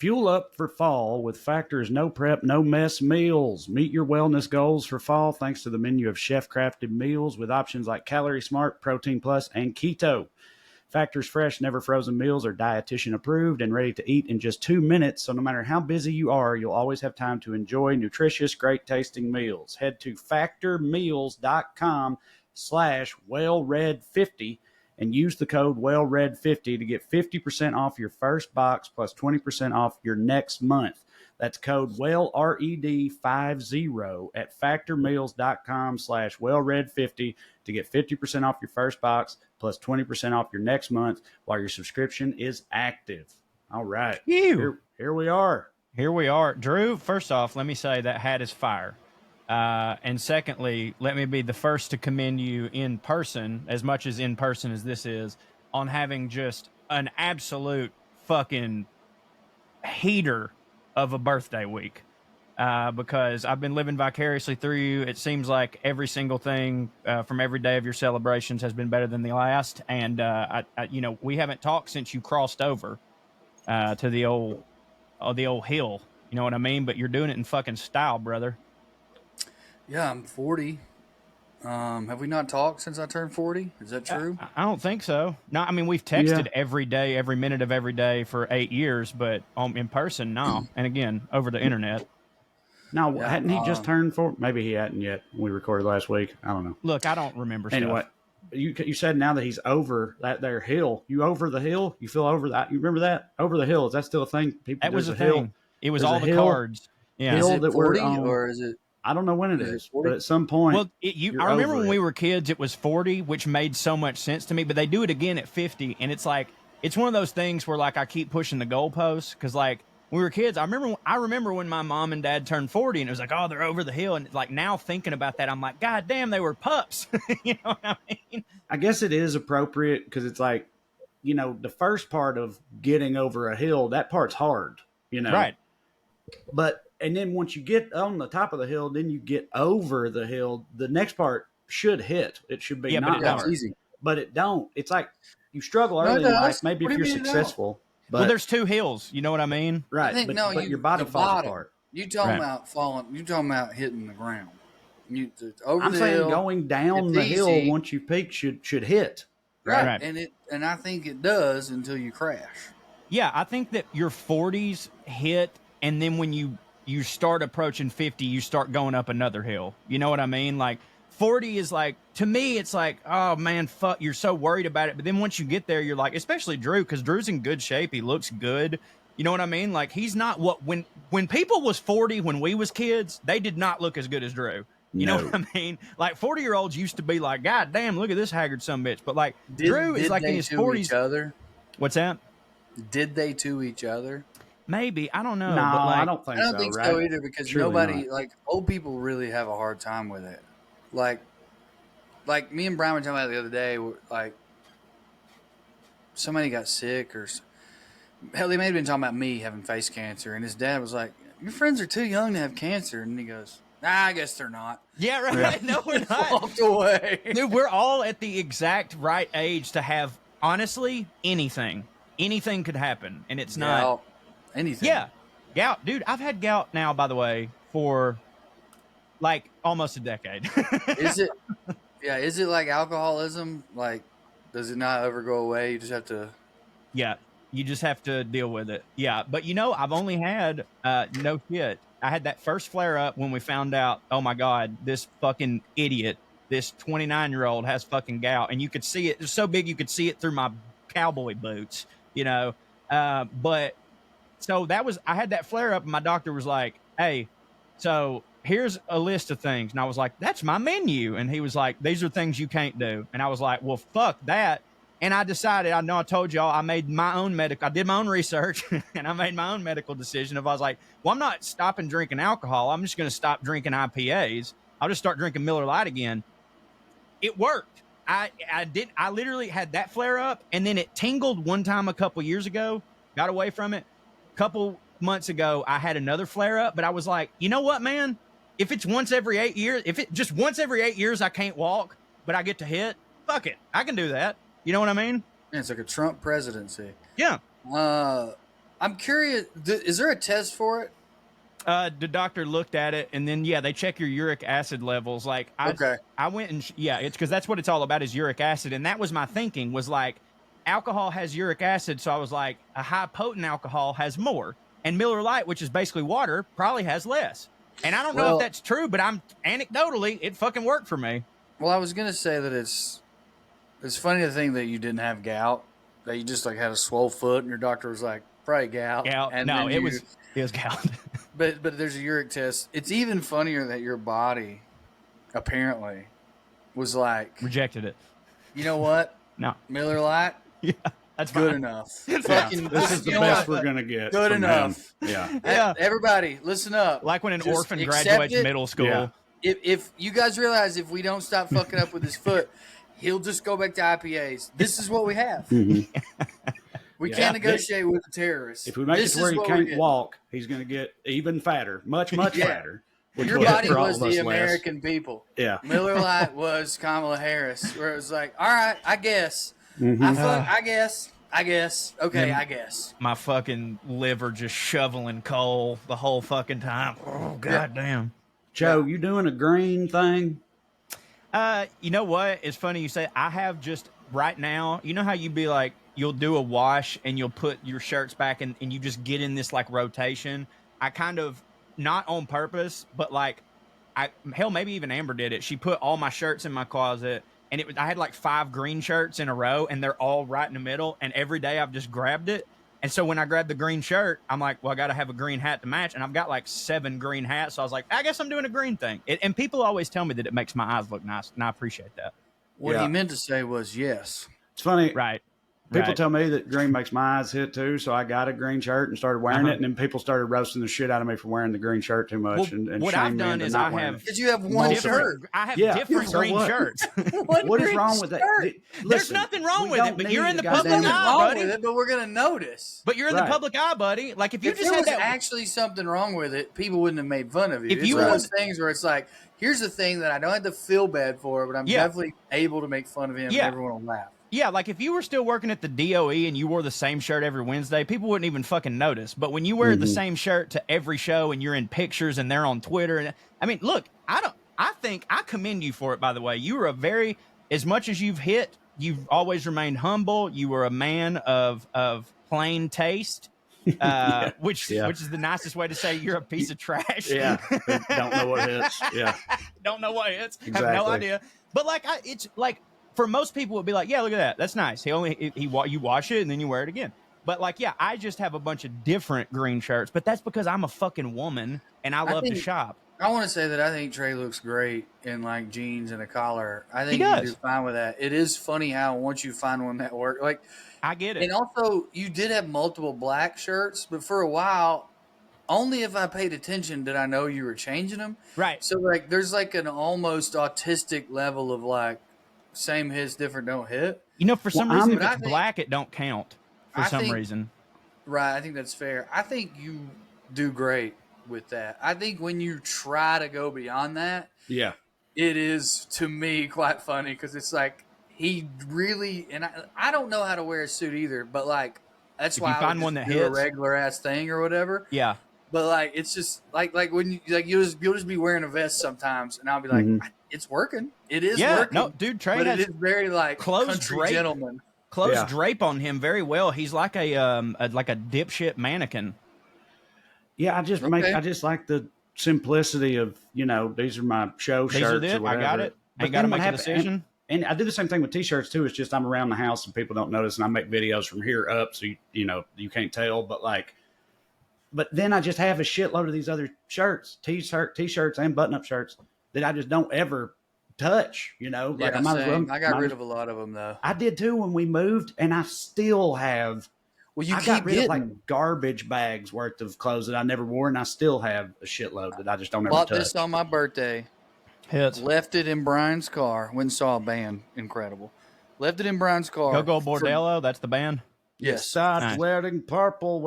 Fuel up for fall with Factor's no prep, no mess meals. Meet your wellness goals for fall thanks to the menu of chef crafted meals with options like Calorie Smart, Protein Plus, and Keto. Factor's fresh, never frozen meals are dietitian approved and ready to eat in just 2 minutes. So no matter how busy you are, you'll always have time to enjoy nutritious, great tasting meals. Head to factormeals.com/wellred50 and use the code WellRED50 to get 50% off your first box plus 20% off your next month. That's code WellRED50 at factormeals.com/WellRED50 to get 50% off your first box plus 20% off your next month while your subscription is active. All right. Here we are. Here we are. Drew, first off, let me say that hat is fire. And secondly, let me be the first to commend you in person, as much as in person as this is, on having just an absolute fucking heater of a birthday week. Because I've been living vicariously through you. It seems like every single thing from every day of your celebrations has been better than the last. And, we haven't talked since you crossed over to the old hill. You know what I mean? But you're doing it in fucking style, brother. Yeah, I'm 40. Have we not talked since I turned 40? Is that true? I don't think so. No, I mean, we've texted every day, every minute of every day for 8 years, but in person, no. And again, over the internet. No, hadn't he just turned 40? Maybe he hadn't yet. We recorded last week. I don't know. Look, I don't remember anyway, stuff. You said now that he's over that there hill. You over the hill? You feel over that? You remember that? Over the hill. Is that still a thing? People, that was a thing. It was all the cards. Yeah. Is it 40 or is it? I don't know when it is, but at some point. Well, I remember when we were kids, it was 40, which made so much sense to me. But they do it again at 50, and it's like it's one of those things where like I keep pushing the goalposts because like when we were kids, I remember when my mom and dad turned 40, and it was like, oh, they're over the hill, and like now thinking about that, I'm like, God damn, they were pups. You know what I mean? I guess it is appropriate because it's like, the first part of getting over a hill, that part's hard, right? And then once you get on the top of the hill, then you get over the hill. The next part should hit. It should be not hard. Easy. But it don't. It's like you struggle early in life. Maybe if you're successful. But there's two hills. You know what I mean? Right. But your body falls apart. You talking about falling. You talking about hitting the ground. I'm saying going down the hill once you peak should hit. Right. And I think it does until you crash. Yeah, I think that your 40s hit, and then when you start approaching 50, you start going up another hill. You know what I mean? Like 40 is like, to me, it's like, oh man, fuck, you're so worried about it. But then once you get there, you're like, especially Drew, because Drew's in good shape. He looks good. You know what I mean? Like he's not when people was 40 when we was kids, they did not look as good as Drew. You know what I mean? Like 40-year-olds used to be like, God damn, look at this haggard sumbitch. But like Drew is like in his 40s. Each other? What's that? Did they to each other? Maybe. I don't know. No, but like, I don't think so. I don't think so either because Truly nobody, not. like, old people really have a hard time with it. Like me and Brian were talking about it the other day, like, somebody got sick or, hell, they may have been talking about me having face cancer, and his dad was like, your friends are too young to have cancer. And he goes, I guess they're not. Yeah, right. Yeah. No, we're not. Walked away. Dude, we're all at the exact right age to have, honestly, anything. Anything could happen, and it's not. Anything. Yeah. Gout. Dude, I've had gout now, by the way, for like almost a decade. Is it? Yeah. Is it like alcoholism? Like, does it not ever go away? You just have to. Yeah. You just have to deal with it. Yeah. But I've only had, no shit. I had that first flare up when we found out, oh my God, this fucking idiot, this 29-year-old has fucking gout. And you could see it. It was so big you could see it through my cowboy boots, but so I had that flare up and my doctor was like, hey, so here's a list of things. And I was like, that's my menu. And he was like, these are things you can't do. And I was like, well, fuck that. And I decided, I know I told y'all, I made my own I did my own research and I made my own medical decision. If I was like, well, I'm not stopping drinking alcohol. I'm just going to stop drinking IPAs. I'll just start drinking Miller Lite again. It worked. I literally had that flare up and then it tingled one time a couple years ago, got away from it. A couple months ago, I had another flare up, but I was like, you know what, man? If it's once every 8 years, I can't walk, but I get to hit, fuck it. I can do that. You know what I mean? Yeah, it's like a Trump presidency. Yeah. I'm curious. Is there a test for it? The doctor looked at it, and then they check your uric acid levels. Like I went and it's because that's what it's all about is uric acid, and that was my thinking was like alcohol has uric acid, so I was like a high potent alcohol has more, and Miller Lite, which is basically water, probably has less. And I don't know if that's true, but I'm anecdotally it fucking worked for me. Well, I was gonna say that it's funny to think that you didn't have gout, that you just like had a swole foot, and your doctor was like, probably gout. And no, it was gout. But there's a uric test. It's even funnier that your body apparently was like rejected it. You know what? No. Miller Lite? Yeah. That's good fine. Enough. Fucking, this is the best we're gonna get. Good enough. Him. Yeah. Everybody, listen up. Like when an orphan graduates middle school. Yeah. If you guys realize if we don't stop fucking up with his foot, he'll just go back to IPAs. This is what we have. Mm-hmm. We can't negotiate with the terrorists. If we make it to where he can't walk, he's going to get even fatter, much fatter. Your body was the American people. Yeah. Miller Lite was Kamala Harris, where it was like, all right, I guess. Mm-hmm. I guess. Okay, I guess. My fucking liver just shoveling coal the whole fucking time. Oh, goddamn. Joe, you doing a green thing? You know what? It's funny you say. I have just right now. You know how you'd be like, you'll do a wash and you'll put your shirts back and you just get in this like rotation. I kind of not on purpose, but like maybe even Amber did it. She put all my shirts in my closet and I had like 5 green shirts in a row and they're all right in the middle. And every day I've just grabbed it. And so when I grabbed the green shirt, I'm like, well, I got to have a green hat to match. And I've got like 7 green hats. So I was like, I guess I'm doing a green thing. And people always tell me that it makes my eyes look nice. And I appreciate that. What he meant to say was yes. It's funny. Right. People tell me that green makes my eyes hit too, so I got a green shirt and started wearing it, and then people started roasting the shit out of me for wearing the green shirt too much. Well, and what I've done is I have... Because you have one shirt. I have different green shirts. What is wrong with that? Listen, there's nothing wrong with it, but you're in the public eye, buddy. With it, but we're going to notice. But you're in the public eye, buddy. Like if you just had that... actually something wrong with it, people wouldn't have made fun of you. It's one of those things where it's like, here's the thing that I don't have to feel bad for, but I'm definitely able to make fun of him and everyone will laugh. Yeah, like if you were still working at the DOE and you wore the same shirt every Wednesday, people wouldn't even fucking notice. But when you wear the same shirt to every show and you're in pictures and they're on Twitter, and I mean, look, I think I commend you for it, by the way. You were as much as you've always remained humble. You were a man of plain taste, which is the nicest way to say you're a piece of trash. Yeah. Don't know what hits. Yeah. Don't know what hits. Exactly. Have no idea. But like, it's like, for most people, it'd be like, yeah, look at that. That's nice. You wash it and then you wear it again. But like, yeah, I just have a bunch of different green shirts, but that's because I'm a fucking woman and I love to shop. I want to say that I think Trae looks great in like jeans and a collar. I think you do fine with that. It is funny how once you find one that works, like I get it. And also, you did have multiple black shirts, but for a while, only if I paid attention did I know you were changing them. Right. So like, there's like an almost autistic level of like, same hits, different don't hit. You know, for some reason, if it's black, it don't count for some reason. Right, I think that's fair. I think you do great with that. I think when you try to go beyond that, it is, to me, quite funny because it's like he really, and I don't know how to wear a suit either, but like, that's if why you I find would one that do hits a regular ass thing or whatever. Yeah. But like, it's just like when you like you'll just be wearing a vest sometimes, and I'll be like, it's working. It is working. No, dude, Trae but has it is very like country gentleman. Clothes drape on him very well. He's like a dipshit mannequin. Yeah, I just like the simplicity of, these are my show shirts or whatever. I got it. I got to make a decision. And I do the same thing with T-shirts too. It's just I'm around the house and people don't notice, and I make videos from here up, so you can't tell. But then I just have a shitload of these other shirts, T-shirts and button-up shirts that I just don't ever touch. I got rid of a lot of them though. I did too when we moved, and I still have. Well, you got rid of like garbage bags worth of clothes that I never wore, and I still have a shitload that I just don't ever touch. Bought this on my birthday. Hits. Left it in Brian's car. Went and saw a band. Incredible. Left it in Brian's car. Go Bordello. That's the band. Yes. Start wearing purple.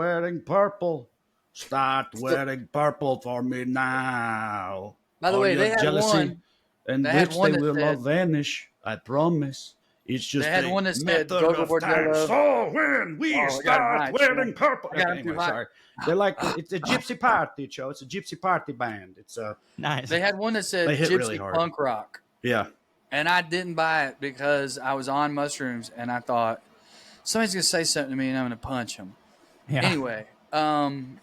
Start wearing purple for me now. By the way, they had jealousy one. and which they will all vanish. I promise. It's just they had one that said "Go for Yellow." So when we start wearing purple. Okay, anyway, sorry. They're like it's a gypsy party show. It's a gypsy party band. It's nice. They had one that said "Gypsy really Punk Rock." Yeah, and I didn't buy it because I was on mushrooms and I thought somebody's gonna say something to me and I'm gonna punch him. Yeah. Anyway, and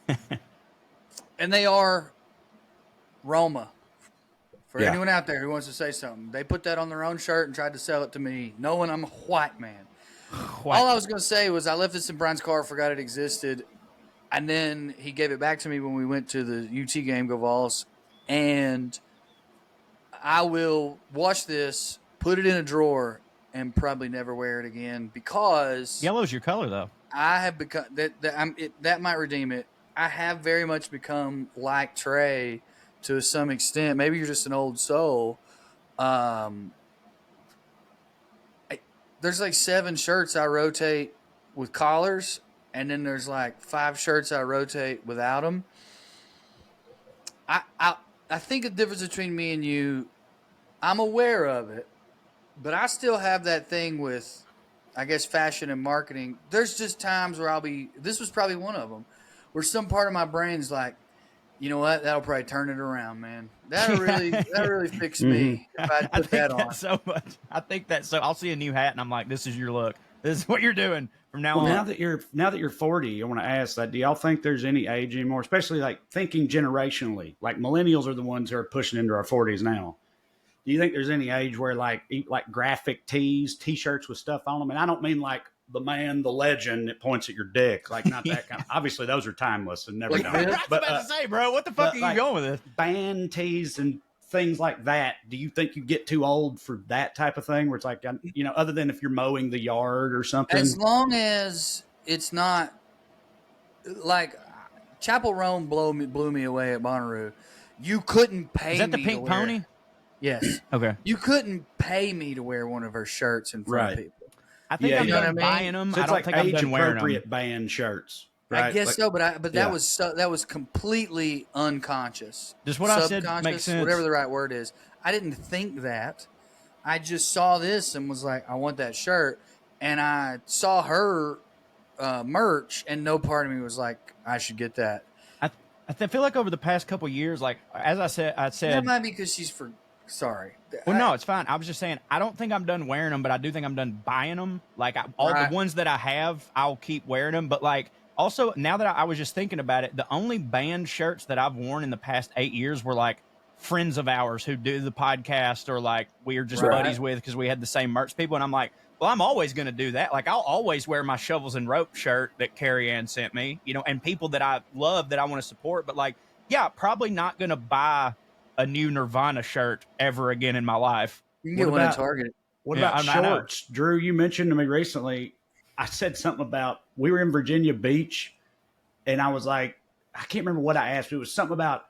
they are Roma. For anyone out there who wants to say something, they put that on their own shirt and tried to sell it to me, knowing I'm a white man. All I was going to say was I left this in Brian's car, forgot it existed, and then he gave it back to me when we went to the UT game, go Vols, and I will wash this, put it in a drawer, and probably never wear it again because yellow's your color, though. I have become that might redeem it. I have very much become like Trae to some extent. Maybe you're just an old soul. There's like 7 shirts I rotate with collars, and then there's like 5 shirts I rotate without them. I think the difference between me and you, I'm aware of it, but I still have that thing with, I guess, fashion and marketing. There's just times where this was probably one of them, where some part of my brain's like, you know what? That'll probably turn it around, man. That'll really fix me if I put that on. So much. I think that so. I'll see a new hat and I'm like, this is your look. This is what you're doing from now on. Now that you're 40, I want to ask that. Do y'all think there's any age anymore, especially like thinking generationally? Like millennials are the ones who are pushing into our 40s now. Do you think there's any age where like graphic tees, T-shirts with stuff on them? And I don't mean like the man, the legend that points at your dick, like not that kind. Obviously, those are timeless and never done. I was about to say, bro, what the fuck are you going with this? Band tees and things like that. Do you think you get too old for that type of thing? Where it's like, other than if you're mowing the yard or something. As long as it's not like Chapel Rome blew me away at Bonnaroo. You couldn't pay me. Is that the pink pony? Yes. Okay. You couldn't pay me to wear one of her shirts in front of people. I think I'm done buying them. So I don't think I'm done wearing them. Age-appropriate band shirts. Right? I guess so, but that was completely unconscious. Just what I said makes sense. Whatever the right word is. I didn't think that. I just saw this and was like, I want that shirt. And I saw her merch, and no part of me was like, I should get that. I feel like over the past couple of years, like as I said, that might be because she's sorry. Well, no, it's fine. I was just saying, I don't think I'm done wearing them, but I do think I'm done buying them. Like all the ones that I have, I'll keep wearing them. But like also now that I was just thinking about it, the only band shirts that I've worn in the past 8 years were like friends of ours who do the podcast or like we're just buddies with because we had the same merch people. And I'm like, well, I'm always going to do that. Like I'll always wear my Shovels and Rope shirt that Carrie Ann sent me, and people that I love that I want to support. But like, yeah, probably not going to buy a new Nirvana shirt ever again in my life. You can get one at Target. What about shorts? Drew, you mentioned to me recently, I said something about, we were in Virginia Beach, and I was like, I can't remember what I asked. It was something about,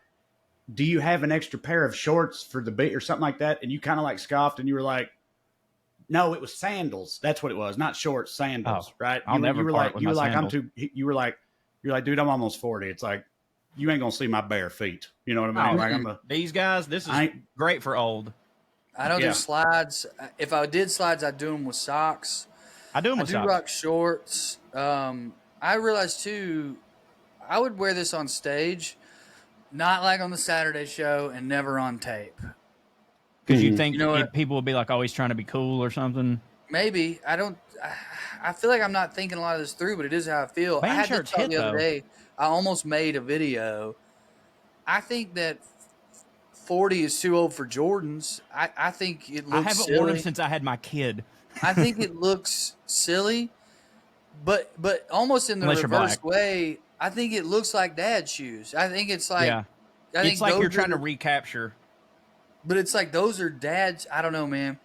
do you have an extra pair of shorts for the beach or something like that? And you kind of like scoffed, and you were like, no, it was sandals. That's what it was, not shorts, sandals, right? I'll never part with my sandals. You were like, dude, I'm almost 40. It's like, you ain't gonna see my bare feet. You know what I mean? Like these guys, this is great for old. I don't do slides. If I did slides, I'd do them with socks. I do them with socks. I do rock shorts. I realized too, I would wear this on stage, not like on the Saturday show, and never on tape. Because you think people would be like always trying to be cool or something. Maybe I feel like I'm not thinking a lot of this through, but it is how I feel. Band I had shirts this thought the other day. I almost made a video. I think that 40 is too old for Jordans. I think it looks I haven't silly. worn them since I had my kid. I think it looks silly, but almost in the reverse way. I think it looks like dad shoes. I think it's like it's like you're trying to recapture. But it's like those are dad's. I don't know, man.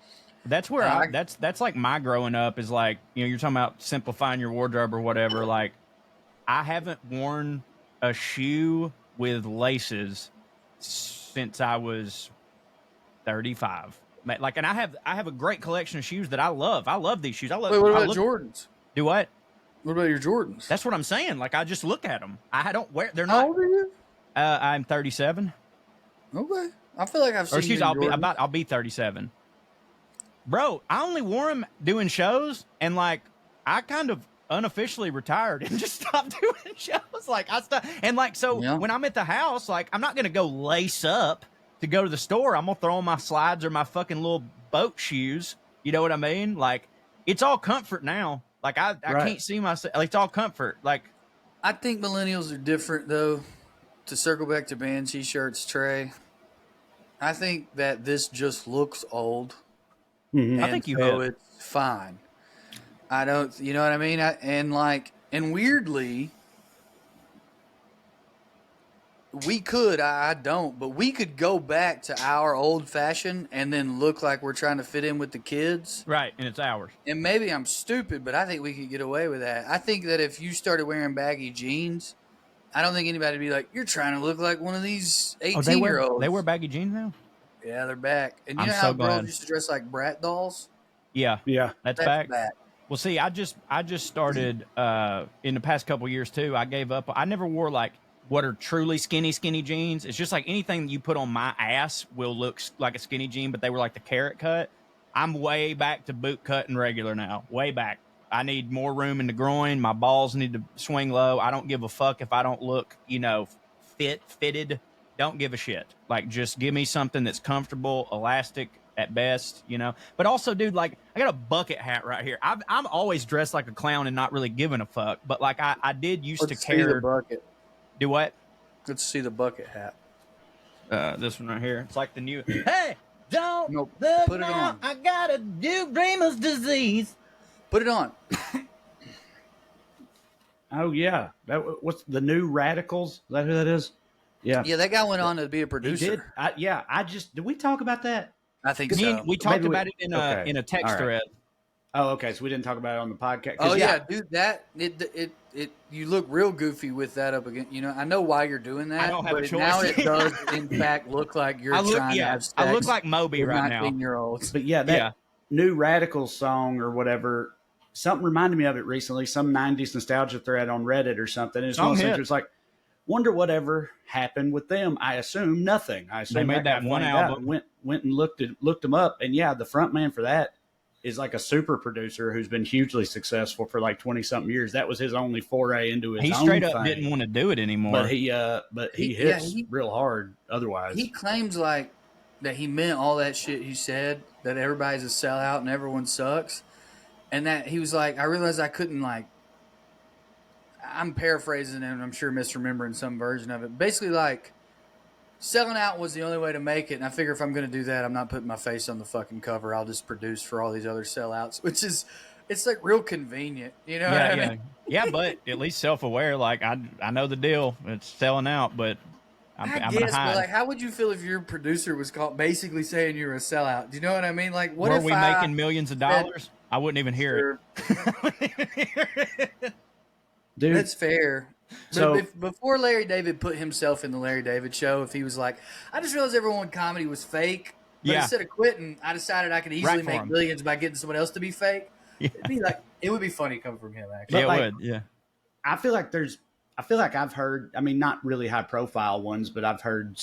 That's where that's like my growing up is like, you're talking about simplifying your wardrobe or whatever. Like I haven't worn a shoe with laces since I was 35. Like, and I have a great collection of shoes that I love. I love these shoes. I love. Wait, what about Jordans? Do what? What about your Jordans? That's what I'm saying. Like I just look at them. I don't wear. They're not. How old are you? I'm 37. Okay, I feel like I've seen. Or excuse, I'll be 37. Bro, I only wore them doing shows, and like I kind of unofficially retired and just stopped doing shows. Like I stopped, and like so when I'm at the house, like I'm not gonna go lace up to go to the store. I'm gonna throw on my slides or my fucking little boat shoes. You know what I mean? Like it's all comfort now. Like I can't see myself. Like, it's all comfort. Like I think millennials are different though. To circle back to band t-shirts, Trae, I think that this just looks old. Mm-hmm. I think it's fine. I don't, you know what I mean? And weirdly, we could, I don't, but we could go back to our old fashioned and then look like we're trying to fit in with the kids. Right, and it's ours. And maybe I'm stupid, but I think we could get away with that. I think that if you started wearing baggy jeans, I don't think anybody would be like, you're trying to look like one of these 18-year-olds. They wear baggy jeans now? Yeah, they're back. And you I'm know so how glad. girls used to dress like brat dolls? Yeah. That's back. Well, see, I just started in the past couple years too. I gave up. I never wore like what are truly skinny jeans. It's just like anything you put on my ass will look like a skinny jean, but they were like the carrot cut. I'm way back to boot cut and regular now. Way back. I need more room in the groin. My balls need to swing low. I don't give a fuck if I don't look, fitted. Don't give a shit. Like, just give me something that's comfortable, elastic at best, But also, dude, like, I got a bucket hat right here. I'm always dressed like a clown and not really giving a fuck. But like, I did used to care. See the bucket. Do what? Let's see the bucket hat. This one right here. It's like the new. Hey, don't Nope. look Put it now. on. I got a Duke Dreamer's disease. Put it on. Oh yeah, what's the new Radicals? Is that who that is? Yeah, that guy went on to be a producer. He did. Did we talk about that? I think so. We talked about it in a text thread. Oh, okay. So we didn't talk about it on the podcast. Oh yeah, dude, that it you look real goofy with that up again. I know why you're doing that. I don't have a but choice. now it does in fact look like you're trying to have sex. I look like Moby with right now. 19-year-olds. But that new Radicals song or whatever, something reminded me of it recently. Some '90s nostalgia thread on Reddit or something. It's one of those things. It's like, wonder whatever happened with them. I assume nothing. I assume they made that one album. Went and looked them up, and the front man for that is like a super producer who's been hugely successful for like 20-something years. That was his only foray into his own thing. He straight up didn't want to do it anymore. But he hits real hard otherwise. He claims like that he meant all that shit he said, that everybody's a sellout and everyone sucks. And that he was like, I realized I couldn't like, I'm paraphrasing and I'm sure misremembering some version of it. Basically like, selling out was the only way to make it, and I figure if I'm going to do that, I'm not putting my face on the fucking cover. I'll just produce for all these other sellouts, which is, it's like real convenient, you know what I mean? Yeah, but at least self-aware. Like I know the deal. It's selling out, but I'm guess, hide. but like, how would you feel if your producer was basically saying you're a sellout? Do you know what I mean? Like, what were if we making millions of dollars? I wouldn't even hear it. Dude, that's fair. So before Larry David put himself in the Larry David show, if he was like, I just realized everyone comedy was fake, but instead of quitting, I decided I could easily make millions by getting someone else to be fake. Yeah. It would be funny coming from him, actually. Yeah, it would. Yeah. I feel like I've heard, I mean, not really high profile ones, but I've heard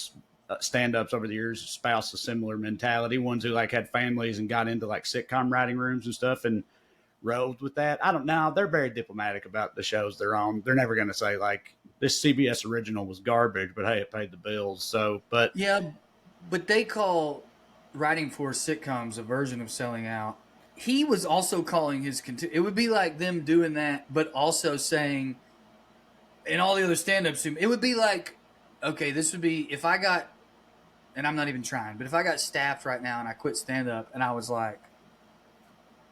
stand-ups over the years espouse a similar mentality. Ones who like had families and got into like sitcom writing rooms and stuff and rode with that. I don't know. They're very diplomatic about the shows they're on. They're never going to say like this CBS original was garbage, but hey, it paid the bills. So, but they call writing for sitcoms a version of selling out. He was also calling his it would be like them doing that, but also saying, and all the other stand-ups, it would be like, okay, this would be if I got, and I'm not even trying, but if I got staffed right now and I quit stand-up and I was like,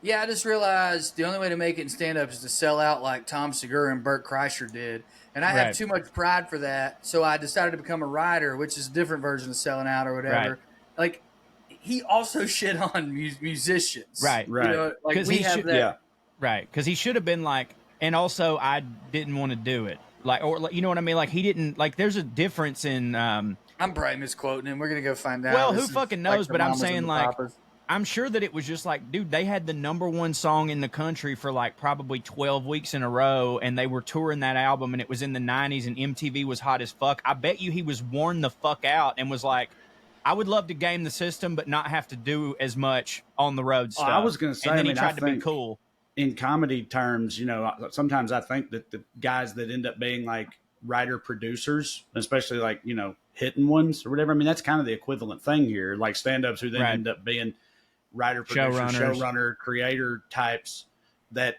yeah, I just realized the only way to make it in stand-up is to sell out like Tom Segura and Burt Kreischer did. And I have too much pride for that, so I decided to become a writer, which is a different version of selling out or whatever. Right. Like, he also shit on musicians. Right. You know, like, we have that. Yeah. Right, because he should have been like, and also I didn't want to do it. Like, or you know what I mean? Like, he didn't, like, there's a difference in... I'm probably misquoting him. We're going to go find out. Well, who fucking knows? Like, but I'm saying, like... Papas. I'm sure that it was just like, dude, they had the #1 song in the country for like probably 12 weeks in a row, and they were touring that album, and it was in the 90s, and MTV was hot as fuck. I bet you he was worn the fuck out and was like, I would love to game the system, but not have to do as much on the road stuff. I was going to say, and then I mean, he tried to be cool. In comedy terms, you know, sometimes I think that the guys that end up being like writer producers, especially like, you know, hitting ones or whatever, I mean, that's kind of the equivalent thing here. Like stand-ups who then end up being writer, producer, showrunner, creator types that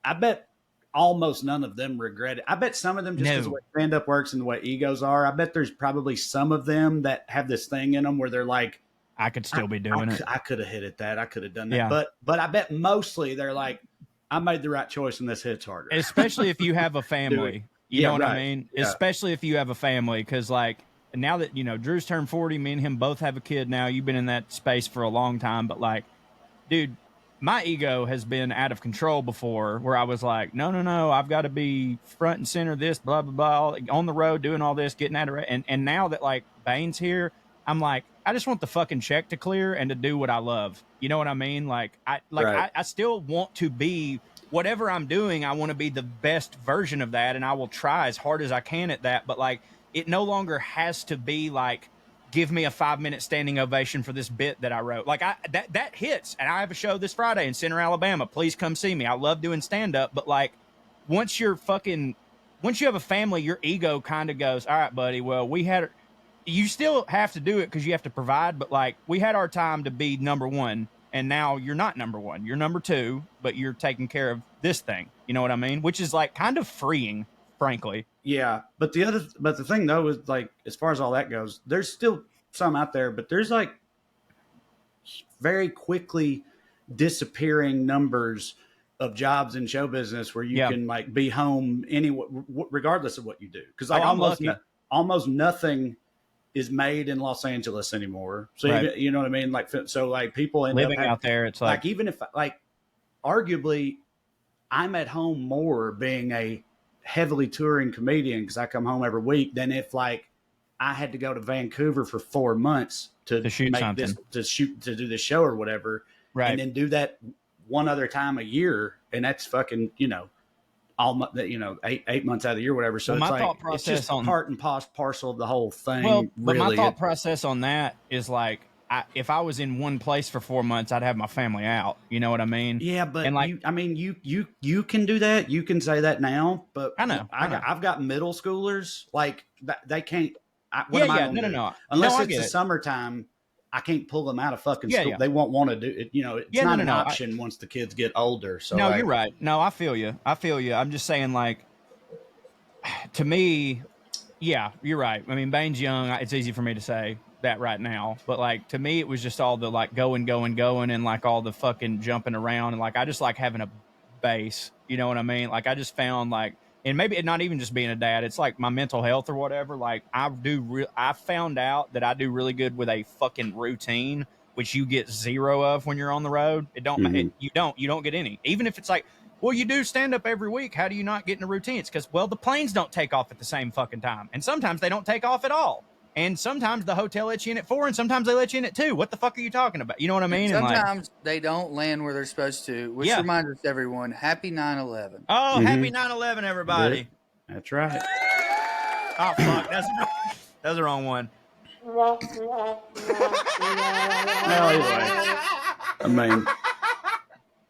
I bet almost none of them regret it. I bet some of them, just because the way stand-up works and the way egos are, I bet there's probably some of them that have this thing in them where they're like, I could still be doing it. I could have hit it that. I could have done that. Yeah. But I bet mostly they're like, I made the right choice and this hits harder. Especially if you have a family. You know what I mean? Yeah. Especially if you have a family. Because, like, now that, you know, Drew's turned 40, me and him both have a kid now. You've been in that space for a long time. But, like, dude, my ego has been out of control before where I was like, no, I've got to be front and center this, blah, blah, blah, on the road doing all this, getting at it. And now that, like, Bane's here, I'm like, I just want the fucking check to clear and to do what I love. You know what I mean? Like, I still want to be whatever I'm doing. I want to be the best version of that, and I will try as hard as I can at that. But like, it no longer has to be like, give me a 5-minute standing ovation for this bit that I wrote. Like that hits, and I have a show this Friday in Center, Alabama. Please come see me. I love doing stand up, but like, once you have a family, your ego kind of goes, all right, buddy. Well, you still have to do it because you have to provide, but like, we had our time to be number one, and now you're not number one. You're number two, but you're taking care of this thing. You know what I mean? Which is like kind of freeing, frankly. Yeah, but the thing though is like, as far as all that goes, there's still some out there, but there's like very quickly disappearing numbers of jobs in show business where you can like be home regardless of what you do. Because like almost nothing is made in Los Angeles anymore. So you know what I mean? Like, so like people end living up out there. It's like even if like, arguably I'm at home more being a heavily touring comedian because I come home every week than if like I had to go to Vancouver for 4 months to shoot something, to do the show or whatever. Right. And then do that one other time a year. And that's fucking, you know, eight months out of the year, whatever. So my it's thought process it's just part and parcel of the whole thing. Well, but my thought process on that is like, if I was in one place for 4 months, I'd have my family out. You know what I mean? Yeah, but and like, you can do that. You can say that now, but I know. I've got middle schoolers like they can't. No. Unless it's the summertime, I can't pull them out of fucking school. Yeah. They won't want to do it. You know, it's not an option once the kids get older. So no, you're right. No, I feel you. I'm just saying, like, to me, yeah, you're right. I mean, Bane's young. It's easy for me to say that right now, but like, to me, it was just all the like going, and like all the fucking jumping around, and like, I just like having a base. You know what I mean? Like, I just found like, and maybe it not even just being a dad, it's like my mental health or whatever. Like, I found out that I do really good with a fucking routine, which you get zero of when you're on the road. It don't, you don't get any. Even if it's like, well, you do stand up every week. How do you not get in a routine? It's because, well, the planes don't take off at the same fucking time. And sometimes they don't take off at all. And sometimes the hotel lets you in at 4 and sometimes they let you in at 2. What the fuck are you talking about? You know what I mean? Sometimes they don't land where they're supposed to, which reminds us, everyone, happy 9/11. Oh, happy 9/11, everybody. That's right. Oh, fuck. That's the wrong one. Well, anyway, I mean,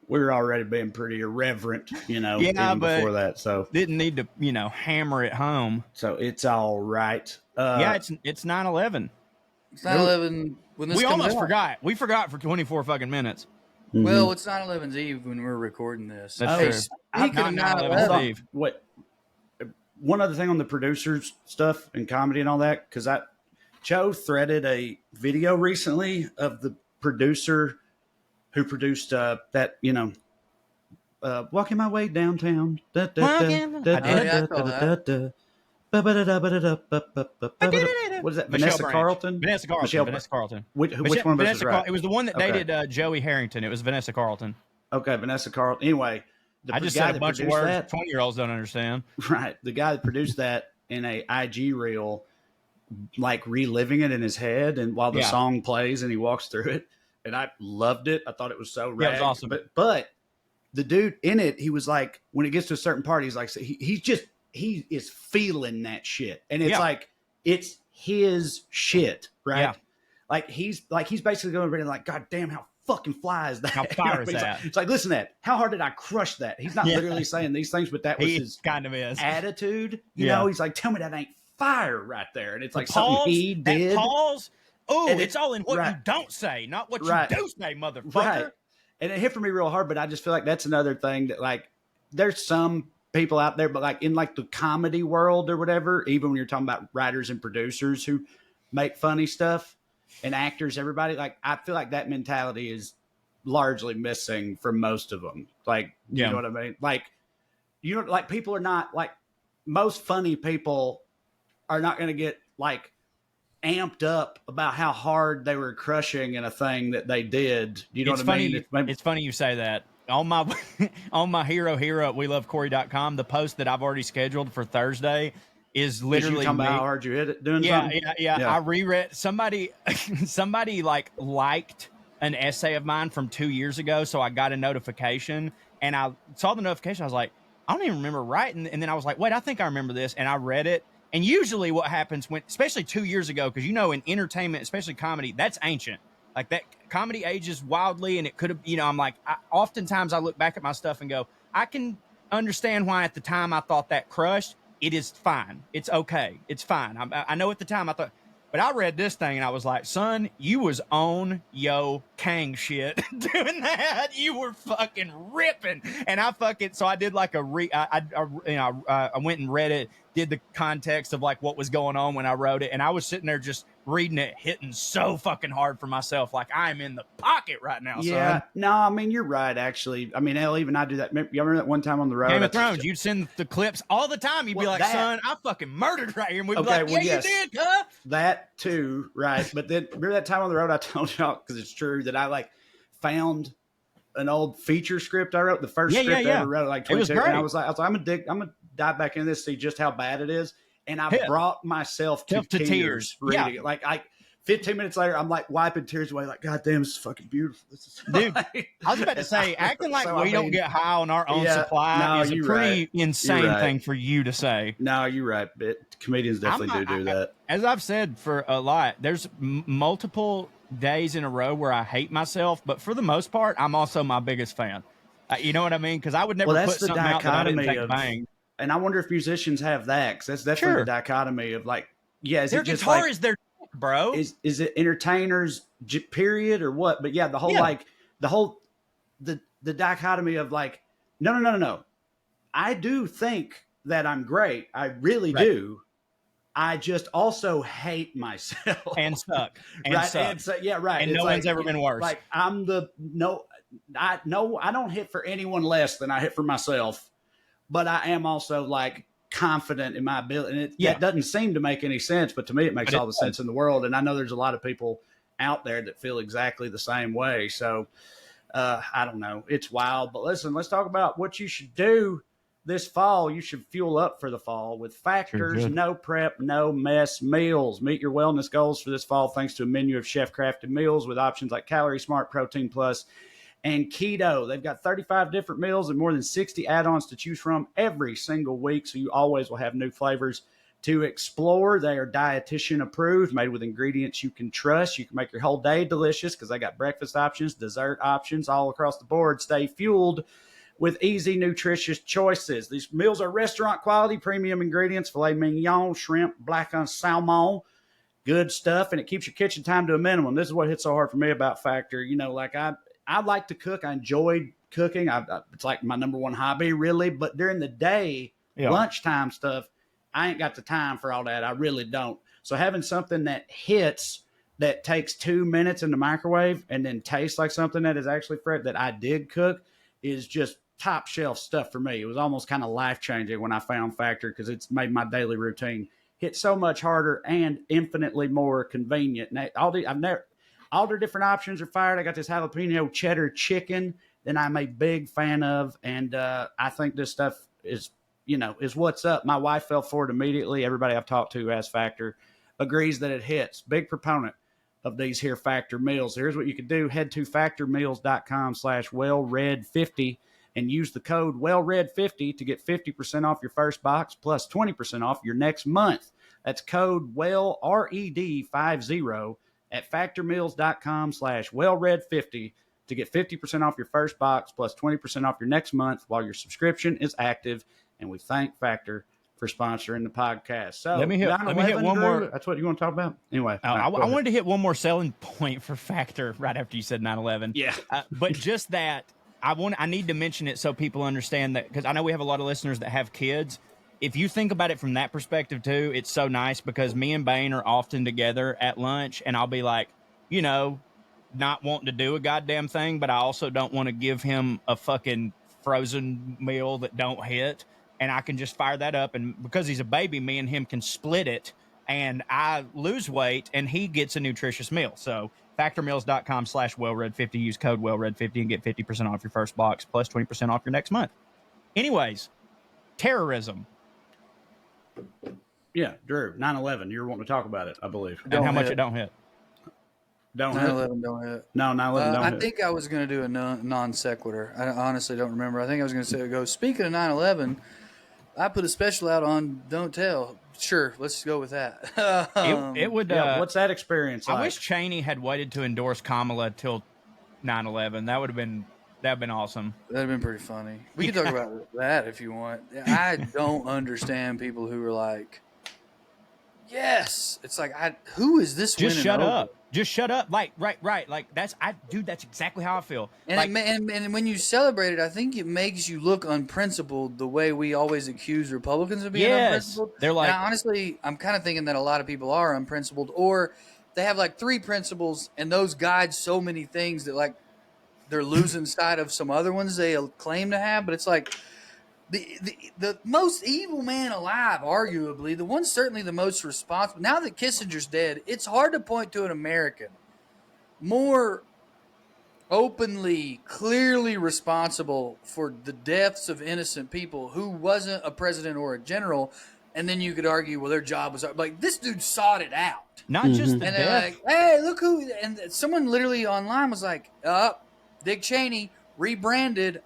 we were already being pretty irreverent, you know, even before that. So didn't need to, you know, hammer it home. So it's all right. It's 9/11. It's 9/11 when this. We almost forgot. We forgot for 24 fucking minutes. Mm-hmm. Well, it's 9/11's Eve when we're recording this. That's true. Speaking of 9/11 Eve. What? One other thing on the producers stuff and comedy and all that, because Joe threaded a video recently of the producer who produced that, you know, Walking My Way Downtown. What is that? Vanessa Carlton? Vanessa Carlton. Which one of us is right? It was the one that dated Joey Harrington. It was Vanessa Carlton. Okay, Vanessa Carlton. Anyway, I just said a bunch of words 20-year-olds don't understand. Right. The guy that produced that in a IG reel, like reliving it in his head, and while the song plays and he walks through it, and I loved it. I thought it was so rad. It was awesome. But the dude in it, he was like, when it gets to a certain part, he's like, he is feeling that shit, and it's like it's his shit, right? Yeah. like he's basically going to be like, God damn, how fucking fly is that? How fire is that? It's like, listen to that. How hard did I crush that? He's not literally saying these things, but that was his kind of is attitude. You know, he's like, tell me that ain't fire right there. And it's like pause, something he did. Pause. Oh, it's all in what you don't say, not what you do say, motherfucker. Right. And it hit for me real hard, but I just feel like that's another thing that, like, there's some people out there, but like in like the comedy world or whatever, even when you're talking about writers and producers who make funny stuff and actors, everybody, like, I feel like that mentality is largely missing from most of them. Like, you know what I mean? Like, you know, like people are not like, most funny people are not going to get like amped up about how hard they were crushing in a thing that they did. You know what I mean? It's funny you say that. On my hero at welovecorey.com, the post that I've already scheduled for Thursday is literally talking about how hard you hit it doing something. Yeah. I reread somebody like liked an essay of mine from 2 years ago, so I got a notification and I saw the notification. I was like, I don't even remember writing, and then I was like, wait, I think I remember this, and I read it. And usually what happens when, especially 2 years ago, because you know in entertainment, especially comedy, that's ancient. Like that comedy ages wildly, and it could have, you know, I'm like, oftentimes I look back at my stuff and go, I can understand why at the time I thought that crushed. It is fine. It's okay. It's fine. I know at the time I thought, but I read this thing and I was like, son, you was on yo Kang shit doing that. You were fucking ripping. And so I did like I went and read it, did the context of like what was going on when I wrote it. And I was sitting there just reading it, hitting so fucking hard for myself. Like, I'm in the pocket right now, yeah, son. No, I mean, you're right, actually. I mean, hell, even I do that. You remember that one time on the road? Game of Thrones, you'd send the clips all the time. You'd be like, son, I fucking murdered right here. And we'd be like, you did, huh? That too, right. But then, remember that time on the road I told y'all, because it's true, that I like found an old feature script I wrote, the first script I ever wrote, like 22. And I was like, I'm gonna dive back into this, see just how bad it is. And I brought myself to tears reading it. Like 15 minutes later, I'm like wiping tears away, like, God damn, this is fucking beautiful. This is dude. I was about to say, acting like we don't get high on our own supply is a pretty insane thing for you to say. No, you're right. But comedians definitely do that. As I've said for a lot, there's multiple days in a row where I hate myself, but for the most part, I'm also my biggest fan. You know what I mean? Because I would never put something out that I didn't think bang. And I wonder if musicians have that, because that's definitely the dichotomy of like, their guitar is their bro. Is it entertainers period or what? But yeah, the whole the dichotomy of like, no. I do think that I'm great. I really do. I just also hate myself and suck. And right. Suck. And so, yeah, right. And no one's ever been worse. Like I'm I don't hit for anyone less than I hit for myself, but I am also like confident in my ability. And that doesn't seem to make any sense, but to me, it makes all the sense in the world. And I know there's a lot of people out there that feel exactly the same way. So I don't know. It's wild. But listen, let's talk about what you should do this fall. You should fuel up for the fall with Factor's no prep, no mess meals. Meet your wellness goals for this fall thanks to a menu of chef-crafted meals with options like Calorie Smart, Protein Plus, and Keto. They've got 35 different meals and more than 60 add-ons to choose from every single week, so you always will have new flavors to explore. They are dietitian approved, made with ingredients you can trust. You can make your whole day delicious because they got breakfast options, dessert options all across the board. Stay fueled with easy, nutritious choices. These meals are restaurant quality, premium ingredients, filet mignon, shrimp, black on salmon, good stuff, and it keeps your kitchen time to a minimum. This is what hits so hard for me about Factor. You know, like I like to cook. I enjoy cooking. It's like my number one hobby, really. But during the day, lunchtime stuff, I ain't got the time for all that. I really don't. So having something that hits, that takes 2 minutes in the microwave and then tastes like something that is actually fresh, that I did cook, is just top shelf stuff for me. It was almost kind of life changing when I found Factor, because it's made my daily routine hit so much harder and infinitely more convenient. And all their different options are fired. I got this jalapeno cheddar chicken that I'm a big fan of. And I think this stuff is what's up. My wife fell for it immediately. Everybody I've talked to who has Factor agrees that it hits. Big proponent of these here Factor meals. Here's what you can do. Head to factormeals.com/WellRED50 and use the code WellRED50 to get 50% off your first box plus 20% off your next month. That's code WellRED50 at factormeals.com/wellred50 to get 50% off your first box plus 20% off your next month while your subscription is active. And we thank Factor for sponsoring the podcast. So let me hit one more. That's what you want to talk about? Anyway. I wanted to hit one more selling point for Factor right after you said 9/11. Yeah. But just that, I need to mention it so people understand that, because I know we have a lot of listeners that have kids. If you think about it from that perspective too, it's so nice because me and Bane are often together at lunch, and I'll be like, not wanting to do a goddamn thing, but I also don't want to give him a fucking frozen meal that don't hit. And I can just fire that up. And because he's a baby, me and him can split it, and I lose weight and he gets a nutritious meal. So factormeals.com/wellred50, use code wellred50 and get 50% off your first box plus 20% off your next month. Anyways, terrorism. Yeah, Drew, 9/11. You were wanting to talk about it, I believe. And how much it don't hit. Don't 9/11 don't hit. No, 9/11 don't hit. I think I was going to do a non sequitur. I honestly don't remember. I think I was going to go, speaking of 9/11, I put a special out on Don't Tell. Sure, let's go with that. It would. What's that experience like? I wish Cheney had waited to endorse Kamala till 9/11. That would have been awesome. That'd have been pretty funny. We can talk about that if you want. I don't understand people who are like, yes. It's like, who is this? Just shut over? up. Just shut up. Like, right. Like, that's exactly how I feel. And, and when you celebrate it, I think it makes you look unprincipled the way we always accuse Republicans of being unprincipled. They're like, and honestly, I'm kind of thinking that a lot of people are unprincipled, or they have like 3 principles and those guide so many things that like they're losing sight of some other ones they claim to have. But it's like the most evil man alive, arguably, the one certainly the most responsible. Now that Kissinger's dead, it's hard to point to an American more openly, clearly responsible for the deaths of innocent people who wasn't a president or a general. And then you could argue, well, their job was like, this dude sought it out. Not just the and death. they're like, hey, look who. And someone literally online was like, Dick Cheney rebranded.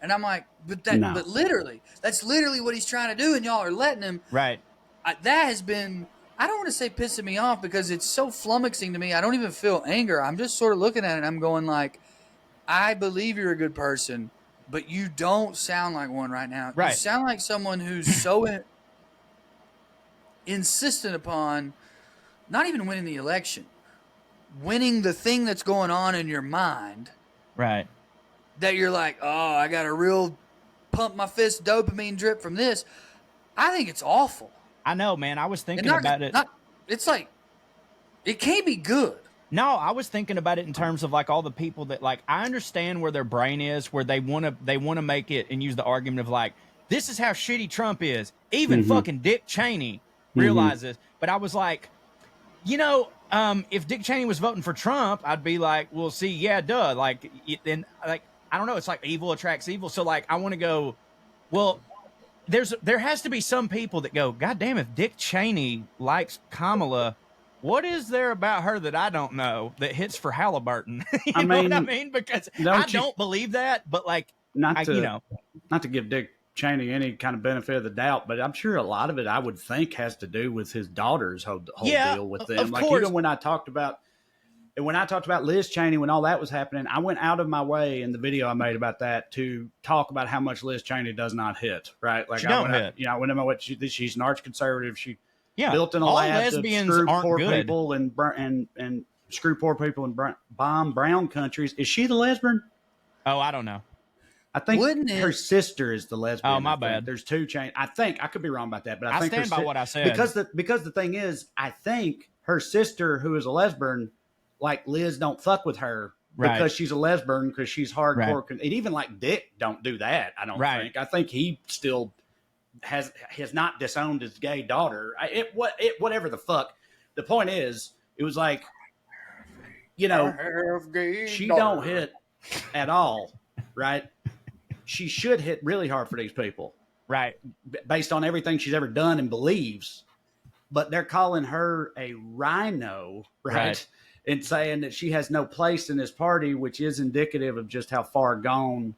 And I'm like, but literally, that's literally what he's trying to do. And y'all are letting him. Right. That has been, I don't want to say pissing me off because it's so flummoxing to me. I don't even feel anger. I'm just sort of looking at it and I'm going like, I believe you're a good person, but you don't sound like one right now. Right. You sound like someone who's so insistent upon not even winning the election, winning the thing that's going on in your mind. Right. That you're like, oh, I got a real pump my fist dopamine drip from this. I think it's awful. I know, man. I was thinking about it. It's like, it can't be good. No, I was thinking about it in terms of like all the people that like, I understand where their brain is, where they want to make it and use the argument of like, this is how shitty Trump is. Even fucking Dick Cheney realizes. But I was like, if Dick Cheney was voting for Trump, I'd be like, well, see, yeah, duh. Like, then like, I don't know. It's like evil attracts evil. So like, I want to go, well, there has to be some people that go, God damn, if Dick Cheney likes Kamala, what is there about her that I don't know that hits for Halliburton? You know what I mean? Because I don't believe that, but like, not to give Dick Cheney any kind of benefit of the doubt, but I'm sure a lot of it I would think has to do with his daughter's whole deal with them. Like, even when I talked about Liz Cheney, when all that was happening, I went out of my way in the video I made about that to talk about how much Liz Cheney does not hit, right? Like, I went in my way. She's an arch conservative. She built in a lab to screw poor people and screw poor people in bomb brown countries. Is she the lesbian? Oh, I don't know. I think her sister is the lesbian. Oh, my bad. There's 2 Cheney. I think I could be wrong about that, but I think stand by what I said because the thing is, I think her sister, who is a lesbian, like Liz, don't fuck with her because she's a lesbian, because she's hardcore. And even like Dick don't do that. I don't think. I think he still has not disowned his gay daughter. Whatever the fuck. The point is, it was like, she don't hit at all, right? She should hit really hard for these people, right? Based on everything she's ever done and believes. But they're calling her a rhino, right? And saying that she has no place in this party, which is indicative of just how far gone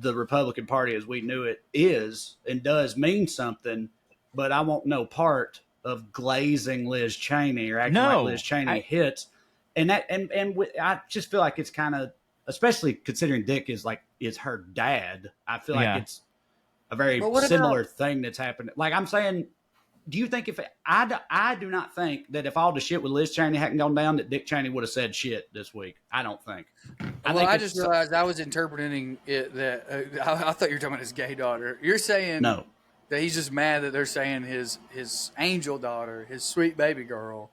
the Republican Party as we knew it is and does mean something. But I want no part of glazing Liz Cheney or acting like Liz Cheney hits, and I just feel like it's kind of, especially considering Dick is her dad. I feel like it's a very similar thing that's happened. Like I'm saying, do you think I do not think that if all the shit with Liz Cheney hadn't gone down, that Dick Cheney would have said shit this week. I don't think. I just realized I was interpreting it that I thought you were talking about his gay daughter. You're saying no. That he's just mad that they're saying his angel daughter, his sweet baby girl.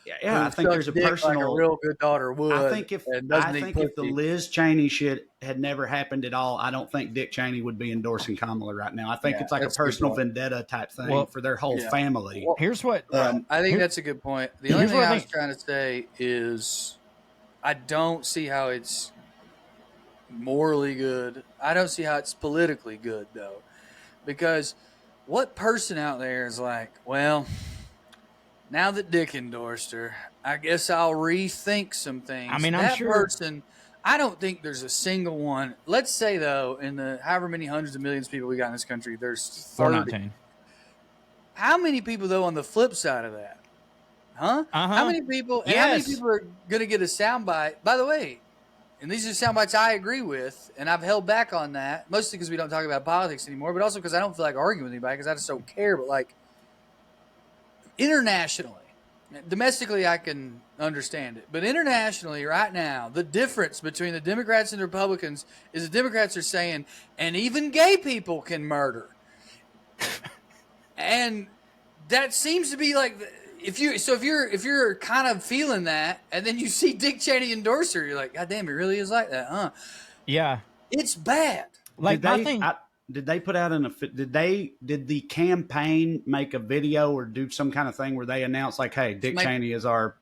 Yeah, I think there's a personal, like a real good daughter would. I think if the Liz Cheney shit had never happened at all, I don't think Dick Cheney would be endorsing Kamala right now. I think it's like a personal vendetta type thing for their whole family. Well, here's what I think that's a good point. The only thing I was trying to say is I don't see how it's morally good. I don't see how it's politically good though, because what person out there is like, well, now that Dick endorsed her, I guess I'll rethink some things. I mean, that I'm sure. Person, I don't think there's a single one. Let's say, though, in the however many hundreds of millions of people we got in this country, there's 30. How many people, though, on the flip side of that? Huh? How many people? Yes. How many people are going to get a soundbite? By the way, and these are sound bites I agree with, and I've held back on that, mostly because we don't talk about politics anymore, but also because I don't feel like arguing with anybody because I just don't care. But, like, internationally, domestically I can understand it, but internationally right now, the difference between the Democrats and the Republicans is the Democrats are saying, and even gay people can murder. And that seems to be like... If you're kind of feeling that, and then you see Dick Cheney endorse her, you're like, God damn, it really is like that, huh? Yeah, it's bad. Like did they put out did the campaign make a video or do some kind of thing where they announced like, hey, Dick Cheney is have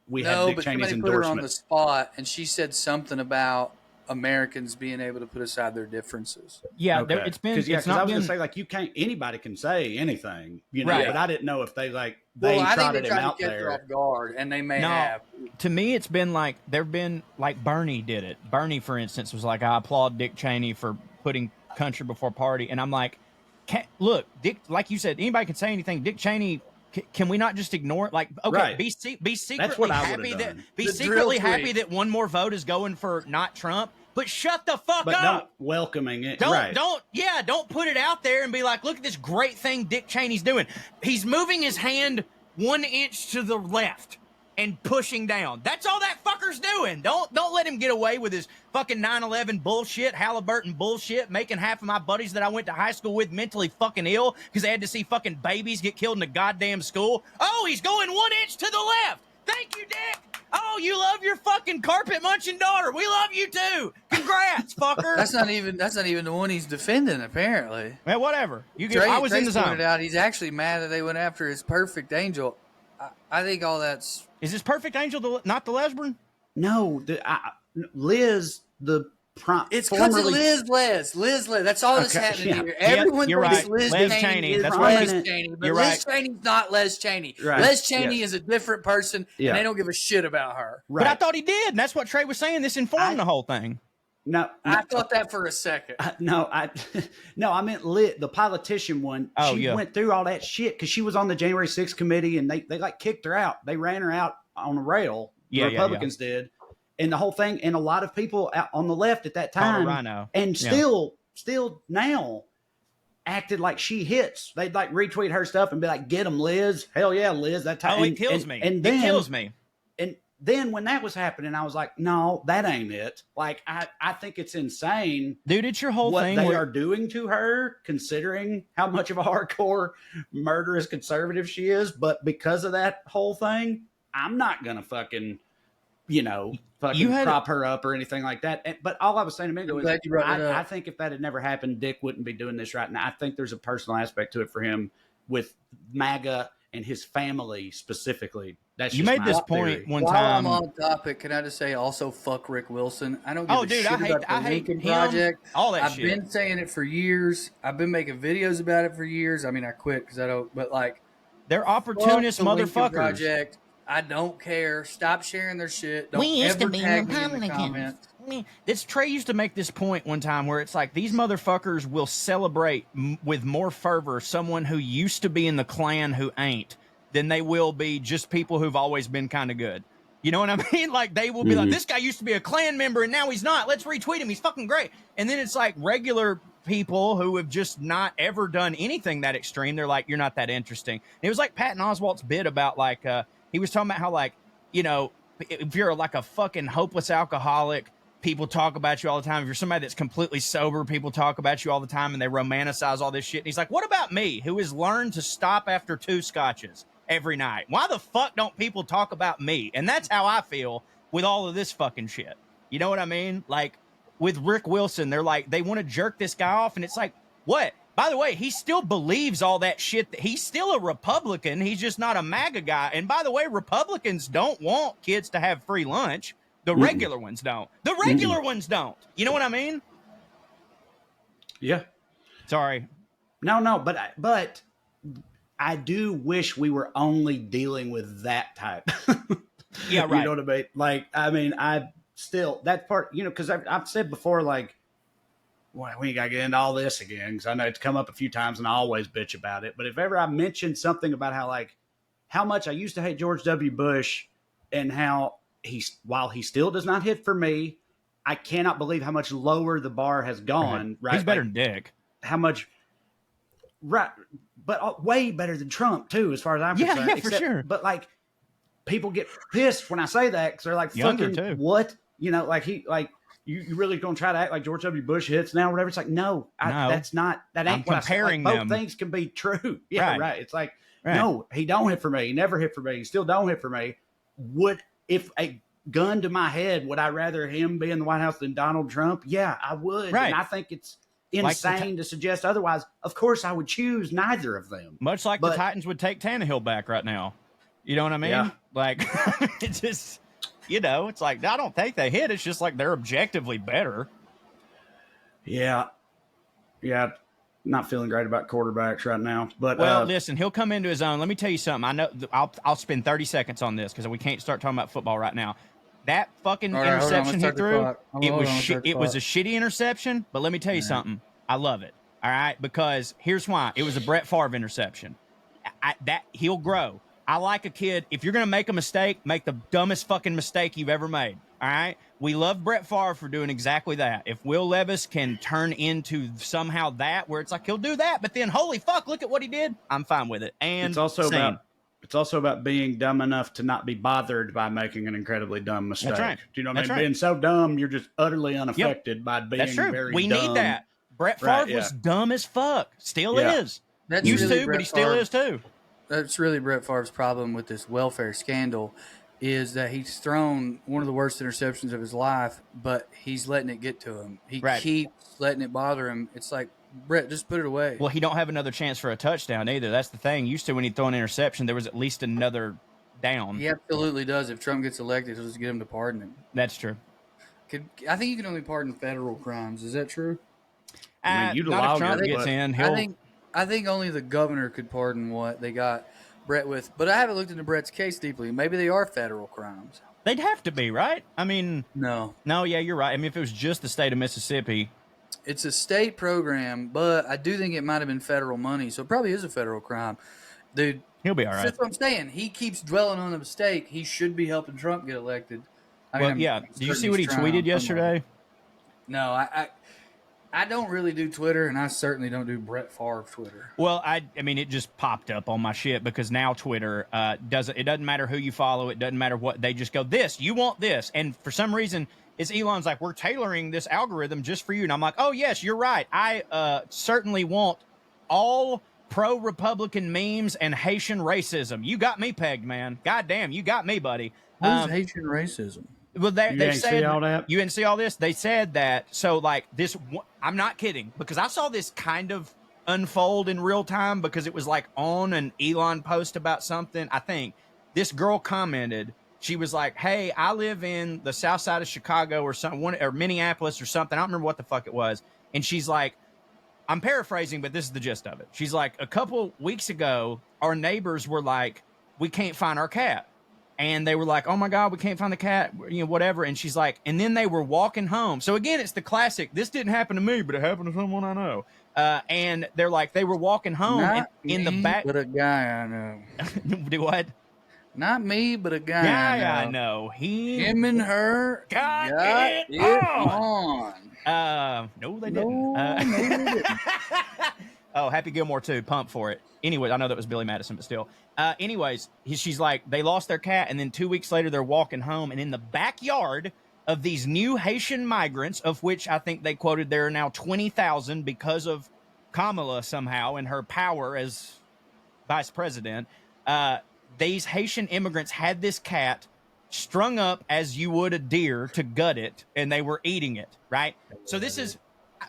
Dick Cheney's endorsement? Put her on the spot, and she said something about Americans being able to put aside their differences. Yeah, okay. It's been. Because I was going to say, like, anybody can say anything, right. But I didn't know if they trotted him out there off guard, and they may have. To me, it's been like there've been like Bernie did it. Bernie, for instance, was like, I applaud Dick Cheney for putting country before party, and I'm like, look, Dick, like you said, anybody can say anything. Dick Cheney. Can we not just ignore it? Like, okay, right. be secretly happy that one more vote is going for not Trump, but shut the fuck up. Not welcoming it. Don't put it out there and be like, look at this great thing Dick Cheney's doing. He's moving his hand 1 inch to the left and pushing down. That's all that fucker's doing. Don't let him get away with his fucking 9/11 bullshit, Halliburton bullshit, making half of my buddies that I went to high school with mentally fucking ill because they had to see fucking babies get killed in a goddamn school. Oh, he's going 1 inch to the left. Thank you, Dick. Oh, you love your fucking carpet munching daughter. We love you too. Congrats, fucker. That's not even the one he's defending, apparently. Well, whatever. I was in the zone. Out, he's actually mad that they went after his perfect angel. I think all that's... Is this perfect angel not the lesbian? No, Liz, the it's because of Liz. That's all that's happening here. Everyone thinks Liz Cheney is Liz Cheney, but Liz Cheney's not Les Cheney. Right. Liz Cheney is a different person, and they don't give a shit about her. Right. But I thought he did, and that's what Trae was saying. This informed the whole thing. No, I thought that for a second. I meant the politician one. She went through all that shit because she was on the January 6th committee, and they like kicked her out. They ran her out on a rail. The Republicans did. And the whole thing, and a lot of people out on the left at that time, and still now acted like she hits. They'd like retweet her stuff and be like, "Get him, Liz! Hell yeah, Liz!" That time, it kills me. And then, it kills me. And then when that was happening, I was like, "No, that ain't it." Like, I think it's insane, dude. It's your whole what thing. What they are doing to her, considering how much of a hardcore murderous conservative she is. But because of that whole thing, I'm not gonna fucking prop her up or anything like that. But all I was saying a minute ago is I think if that had never happened, Dick wouldn't be doing this right now. I think there's a personal aspect to it for him with MAGA and his family specifically. That's you made this point one time. While I'm on topic, can I just say also fuck Rick Wilson? I don't give a shit about the Lincoln Project. All that shit. I've been saying it for years. I've been making videos about it for years. I mean, I quit because I don't. But like, they're opportunist motherfuckers. Project. I don't care. Stop sharing their shit. Don't ever tag me in the comments. Trae used to make this point one time where it's like these motherfuckers will celebrate with more fervor someone who used to be in the Klan who ain't than they will be just people who've always been kind of good. You know what I mean? Like, they will be like, this guy used to be a Klan member and now he's not. Let's retweet him. He's fucking great. And then it's like regular people who have just not ever done anything that extreme. They're like, you're not that interesting. And it was like Patton Oswalt's bit about, like, he was talking about how, like, you know, if you're like a fucking hopeless alcoholic, people talk about you all the time. If you're somebody that's completely sober, people talk about you all the time and they romanticize all this shit. And he's like, what about me, who has learned to stop after 2 scotches every night? Why the fuck don't people talk about me? And that's how I feel with all of this fucking shit. You know what I mean? Like, with Rick Wilson, they're like, they want to jerk this guy off. And it's like, what? By the way, he still believes all that shit. He's still a Republican. He's just not a MAGA guy. And by the way, Republicans don't want kids to have free lunch. The regular ones don't. The regular ones don't. You know what I mean? Yeah. Sorry. No, but I do wish we were only dealing with that type. Yeah, right. You know what I mean? Like, I mean, I still, that part, you know, because I've said before, like, well, we ain't got to get into all this again, because I know it's come up a few times and I always bitch about it. But if ever I mention something about how, like, how much I used to hate George W. Bush and how while he still does not hit for me, I cannot believe how much lower the bar has gone. Right? He's better than Dick. How much, right? But way better than Trump too, as far as I'm concerned. Yeah, for sure. But like, people get pissed when I say that because they're like, Younger "Fucking too. what?" You know, like you really gonna try to act like George W. Bush hits now, or whatever? It's like, no, that's not. That ain't I'm what comparing I said. Like, them. both things can be true. Yeah, right. It's like, no, he don't hit for me. He never hit for me. He still don't hit for me. If a gun to my head, would I rather him be in the White House than Donald Trump? Yeah, I would. Right. And I think it's insane to suggest otherwise. Of course, I would choose neither of them. Much like the Titans would take Tannehill back right now. You know what I mean? Yeah. Like, it's just, you know, it's like, I don't think they hit. It's just like they're objectively better. Yeah. Yeah. Not feeling great about quarterbacks right now. But well, listen, he'll come into his own. Let me tell you something. I know I'll spend 30 seconds on this because we can't start talking about football right now. That fucking interception he threw, it was a shitty interception, but let me tell you something. I love it. All right? Because here's why. It was a Brett Favre interception. That he'll grow. I like a kid. If you're going to make a mistake, make the dumbest fucking mistake you've ever made. All right? We love Brett Favre for doing exactly that. If Will Levis can turn into somehow that, where it's like he'll do that, but then holy fuck, look at what he did. I'm fine with it. And it's also about being dumb enough to not be bothered by making an incredibly dumb mistake. That's right. Do you know what I mean? Right. Being so dumb, you're just utterly unaffected by being very dumb. We need that. Brett Favre was dumb as fuck. Still is. That's Used really to, Brett but he still Favre. is too. That's really Brett Favre's problem with this welfare scandal, is that he's thrown one of the worst interceptions of his life, but he's letting it get to him. He keeps letting it bother him. It's like, Brett, just put it away. Well, he don't have another chance for a touchdown either. That's the thing. Used to, when he'd throw an interception, there was at least another down. He absolutely does. If Trump gets elected, he'll just get him to pardon him. That's true. I think you can only pardon federal crimes. Is that true? Not if Trump gets in. I think only the governor could pardon what they got Brett with. But I haven't looked into Brett's case deeply. Maybe they are federal crimes. They'd have to be, right? I mean, no, yeah, you're right. I mean, if it was just the state of Mississippi. It's a state program, but I do think it might have been federal money, so it probably is a federal crime. Dude, he'll be all right. That's what I'm saying. He keeps dwelling on the mistake. He should be helping Trump get elected. Did you see what he tweeted yesterday? No, I don't really do Twitter, and I certainly don't do Brett Favre Twitter. Well, I mean, it just popped up on my shit because now Twitter doesn't matter who you follow. It doesn't matter what. They just go, this, you want this. And for some reason, it's Elon's like, we're tailoring this algorithm just for you. And I'm like, oh, yes, you're right. I certainly want all pro-Republican memes and Haitian racism. You got me pegged, man. God damn, you got me, buddy. What is Haitian racism? Well, they said see all that? You didn't see all this. They said that. So, like this, I'm not kidding because I saw this kind of unfold in real time because it was like on an Elon post about something. I think this girl commented. She was like, "Hey, I live in the south side of Chicago or or Minneapolis or something. I don't remember what the fuck it was." And she's like, "I'm paraphrasing, but this is the gist of it." She's like, "A couple weeks ago, our neighbors were like, we can't find our cat." and they were like, "Oh my God, we can't find the cat," whatever. And she's like, and then they were walking home. So again, it's the classic. This didn't happen to me, but it happened to someone I know. And they're like, they were walking home, Not and in the me, back. but a guy I know. Do what? Not me, but a guy I know. Him and her got it on. No, they didn't. No, they didn't. Oh, Happy Gilmore too. Pump for it. Anyway, I know that was Billy Madison, but still. Anyways, she's like, they lost their cat, and then 2 weeks later, they're walking home, and in the backyard of these new Haitian migrants, of which I think they quoted there are now 20,000 because of Kamala somehow and her power as vice president. These Haitian immigrants had this cat strung up as you would a deer to gut it, and they were eating it, right? So this is,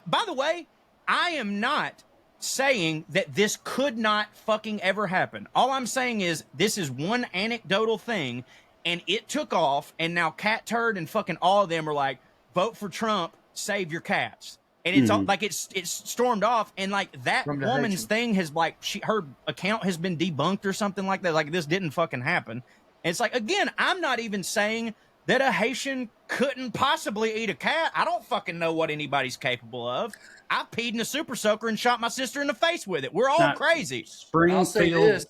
by the way, I am not saying that this could not fucking ever happen. All I'm saying is this is one anecdotal thing, and it took off, and now Cat Turd and fucking all of them are like, vote for Trump, save your cats. And it's all, like it's stormed off, and like that woman's thing has like her account has been debunked or something like that. Like this didn't fucking happen. And it's like, again, I'm not even saying that a Haitian couldn't possibly eat a cat. I don't fucking know what anybody's capable of. I peed in a super soaker and shot my sister in the face with it. We're all crazy. I'll say this.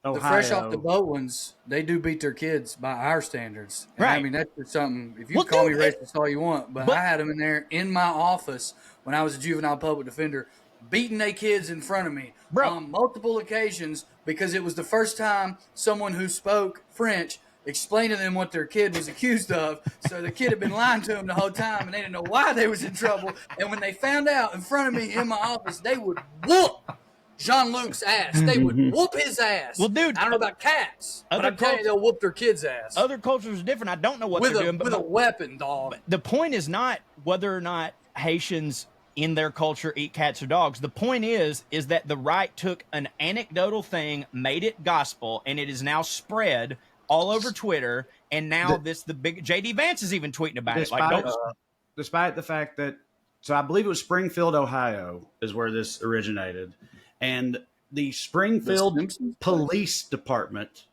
Ohio. The fresh off the boat ones, they do beat their kids by our standards. And right. I mean, that's just something, if you call me racist all you want, but I had them in there in my office when I was a juvenile public defender, beating their kids in front of me on multiple occasions because it was the first time someone who spoke French explained to them what their kid was accused of. So the kid had been lying to them the whole time, and they didn't know why they was in trouble. And when they found out in front of me in my office, they would whoop Jean-Luc's ass. They would whoop his ass. Well, dude, I don't know about cats, but I tell you, they'll whoop their kids' ass. Other cultures are different. I don't know what they're doing. With a weapon, dog. But the point is not whether or not Haitians in their culture eat cats or dogs. The point is that the right took an anecdotal thing, made it gospel, and it is now spread all over Twitter. And now the big JD Vance is even tweeting about it. Like, despite the fact that, so I believe it was Springfield, Ohio, is where this originated. And the Springfield Police Department,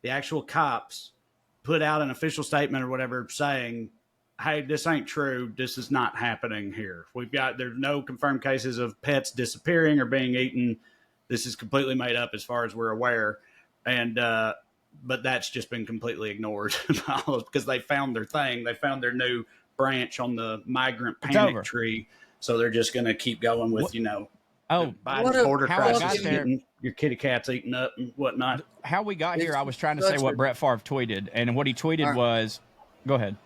the actual cops, put out an official statement or whatever saying, hey, this ain't true. This is not happening here. There's no confirmed cases of pets disappearing or being eaten. This is completely made up as far as we're aware. And, but that's just been completely ignored because they found their thing. They found their new branch on the migrant panic tree. So they're just going to keep going with, Biden's border crisis, getting your kitty cats eaten up and whatnot. How we got here, I was trying to say what Brett Favre tweeted, and what he tweeted was, go ahead.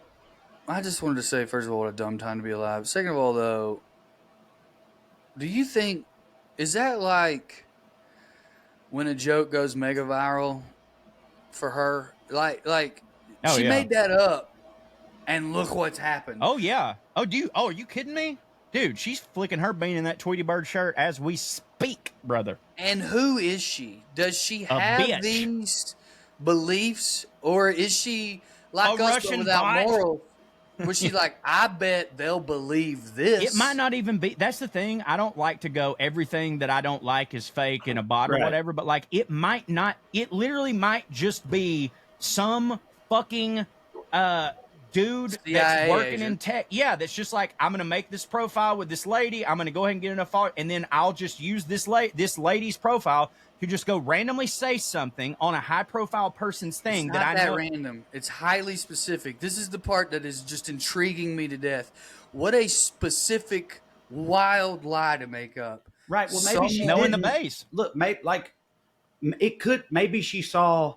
I just wanted to say, first of all, what a dumb time to be alive. Second of all, though, do you think, is that like when a joke goes mega viral for her? She made that up, and look what's happened. Oh, yeah. Oh, are you kidding me? Dude, she's flicking her bean in that Tweety Bird shirt as we speak, brother. And who is she? Does she have these beliefs, or is she like us but without morals? Was she like, I bet they'll believe this? It might not even be. That's the thing. I don't like to go everything that I don't like is fake in a bot or whatever, but like it might not. It literally might just be some fucking dude that's working in tech. Yeah, that's just like, I'm going to make this profile with this lady. I'm going to go ahead and get enough follow, and then I'll just use this lady's profile to just go randomly say something on a high-profile person's thing it's not that random. It's highly specific. This is the part that is just intriguing me to death. What a specific, wild lie to make up. Right. Well, maybe she knowing the base. Look, maybe she saw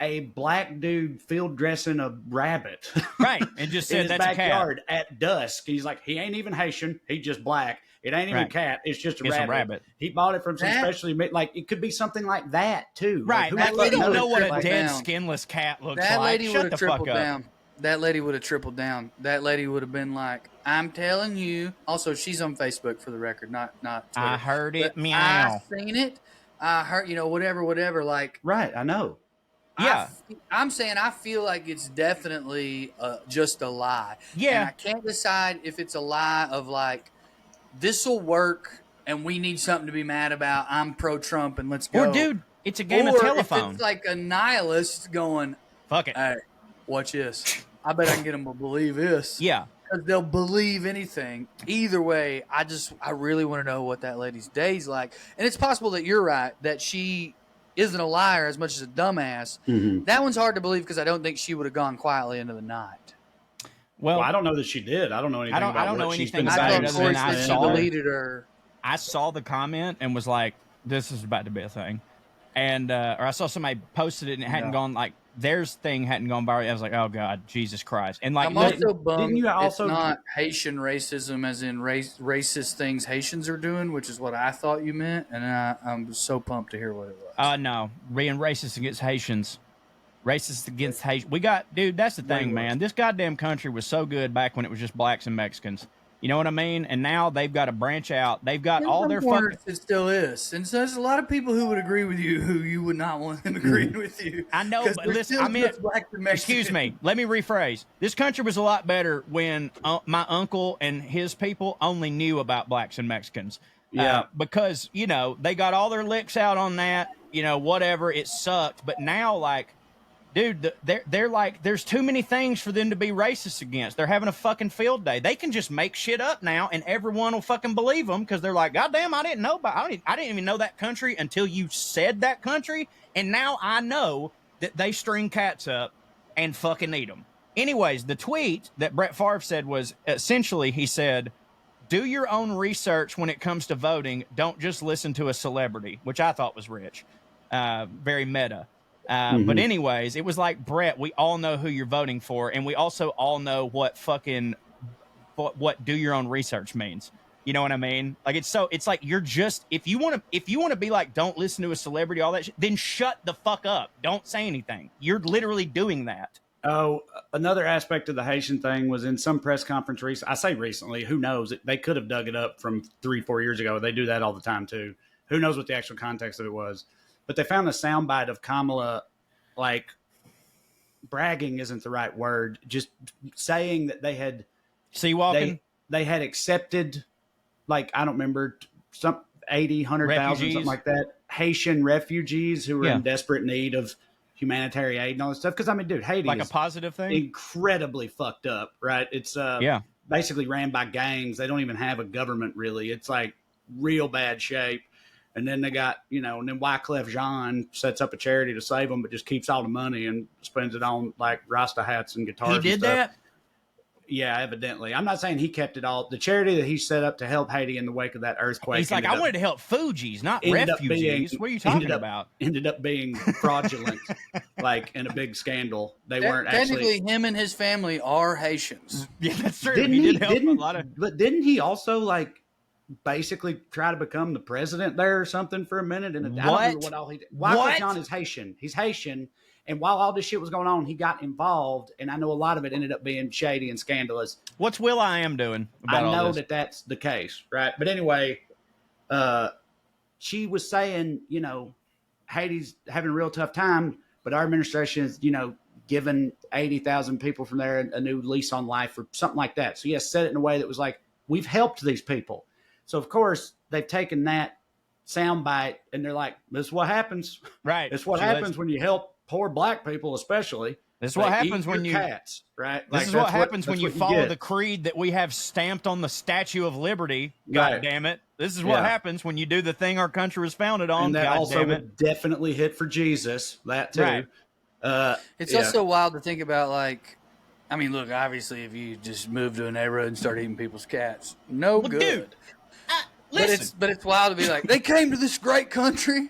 a black dude field dressing a rabbit, right, and just said in his that's backyard a cat. At dusk. He's like, he ain't even Haitian. He's just black. It ain't even a cat. It's just a rabbit. He bought it from some specially made. Like it could be something like that too. Right. Like, we don't know what a dead skinless cat looks like. That lady Shut would have tripled down. That lady would have tripled down. That lady would have been like, I'm telling you. Also, she's on Facebook for the record, not Twitter. I heard it. Meow. I seen it. I heard, whatever. Like, right. I know. Yeah. I'm saying I feel like it's definitely just a lie. Yeah. And I can't decide if it's a lie of like, this will work and we need something to be mad about. I'm pro-Trump and let's go. Or, dude, it's a game of telephone. If it's like a nihilist going, Fuck it. Hey, watch this. I bet I can get them to believe this. Yeah. Because they'll believe anything. Either way, I really want to know what that lady's day's like. And it's possible that you're right, that she isn't a liar as much as a dumbass. Mm-hmm. That one's hard to believe because I don't think she would have gone quietly into the night. Well, I don't know that she did. I don't know anything about I don't what know she's anything been about saying it other than I since saw then. it. Deleted her. I saw the comment and was like, this is about to be a thing. And, or I saw somebody posted it and it hadn't gone, like, theirs thing hadn't gone viral. I was like, oh, God, Jesus Christ. And, like, I'm also bummed didn't you also it's not Haitian racism as in racist things Haitians are doing, which is what I thought you meant. And I'm so pumped to hear what it was. No, being racist against Haitians. Racist against Haitians. We got, dude, that's the thing, man. This goddamn country was so good back when it was just blacks and Mexicans. You know what I mean? And now they've got to branch out. They've got all their fucking... It still is. And so there's a lot of people who would agree with you who you would not want them agreeing with you. I know, but listen, I mean, excuse me. Let me rephrase. This country was a lot better when my uncle and his people only knew about blacks and Mexicans. Yeah. Because, you know, they got all their licks out on that, you know, whatever. It sucked. But now, like... Dude, they're like, there's too many things for them to be racist against. They're having a fucking field day. They can just make shit up now, and everyone will fucking believe them because they're like, God damn, I didn't even know that country until you said that country, and now I know that they string cats up and fucking eat them. Anyways, the tweet that Brett Favre said was essentially, he said, do your own research when it comes to voting. Don't just listen to a celebrity, which I thought was rich. Very meta. But anyways, it was like, Brett, we all know who you're voting for, and we also all know what fucking what do your own research means. You know what I mean? Like it's like you're just if you want to be like, don't listen to a celebrity, all that shit, then shut the fuck up. Don't say anything. You're literally doing that. Oh, another aspect of the Haitian thing was in some press conference I say recently, who knows? They could have dug it up from 3-4 years ago. They do that all the time too. Who knows what the actual context of it was? But they found a soundbite of Kamala, like, bragging isn't the right word, just saying that they had Seawalking? They had accepted, like, I don't remember, some 80, 100,000, something like that, Haitian refugees who were in desperate need of humanitarian aid and all this stuff. Because, I mean, dude, Haiti like is a positive thing? Incredibly fucked up, right? It's basically ran by gangs. They don't even have a government, really. It's, like, real bad shape. And then they got, you know, and then Wyclef Jean sets up a charity to save them, but just keeps all the money and spends it on, like, Rasta hats and guitars. He did that? Yeah, evidently. I'm not saying he kept it all. The charity that he set up to help Haiti in the wake of that earthquake. He's like, I wanted to help Fugees, not refugees. What are you talking about? Ended up being fraudulent, like, in a big scandal. They weren't technically, him and his family are Haitians. Yeah, that's true. But didn't he also, like, basically try to become the president there or something for a minute? And I don't remember what all he did. Wyclef Jean is Haitian. He's Haitian. And while all this shit was going on, he got involved. And I know a lot of it ended up being shady and scandalous. What's Will.i.am doing about all this? I know that that's the case, right? But anyway, she was saying, you know, Haiti's having a real tough time, but our administration is, you know, giving 80,000 people from there a new lease on life or something like that. So, yes, said it in a way that was like, we've helped these people. So, of course, they've taken that soundbite and they're like, this is what happens. Right. This is what happens when you help poor black people, especially. This is what happens when you cats, right? This is what happens when you follow the creed that we have stamped on the Statue of Liberty. God damn it. This is what happens when you do the thing our country was founded on. And that God also damn it. would definitely hit for Jesus. That too. Right. It's also wild to think about, like, I mean, look, obviously, if you just move to a neighborhood and start eating people's cats, good. Dude, but it's wild to be like, they came to this great country.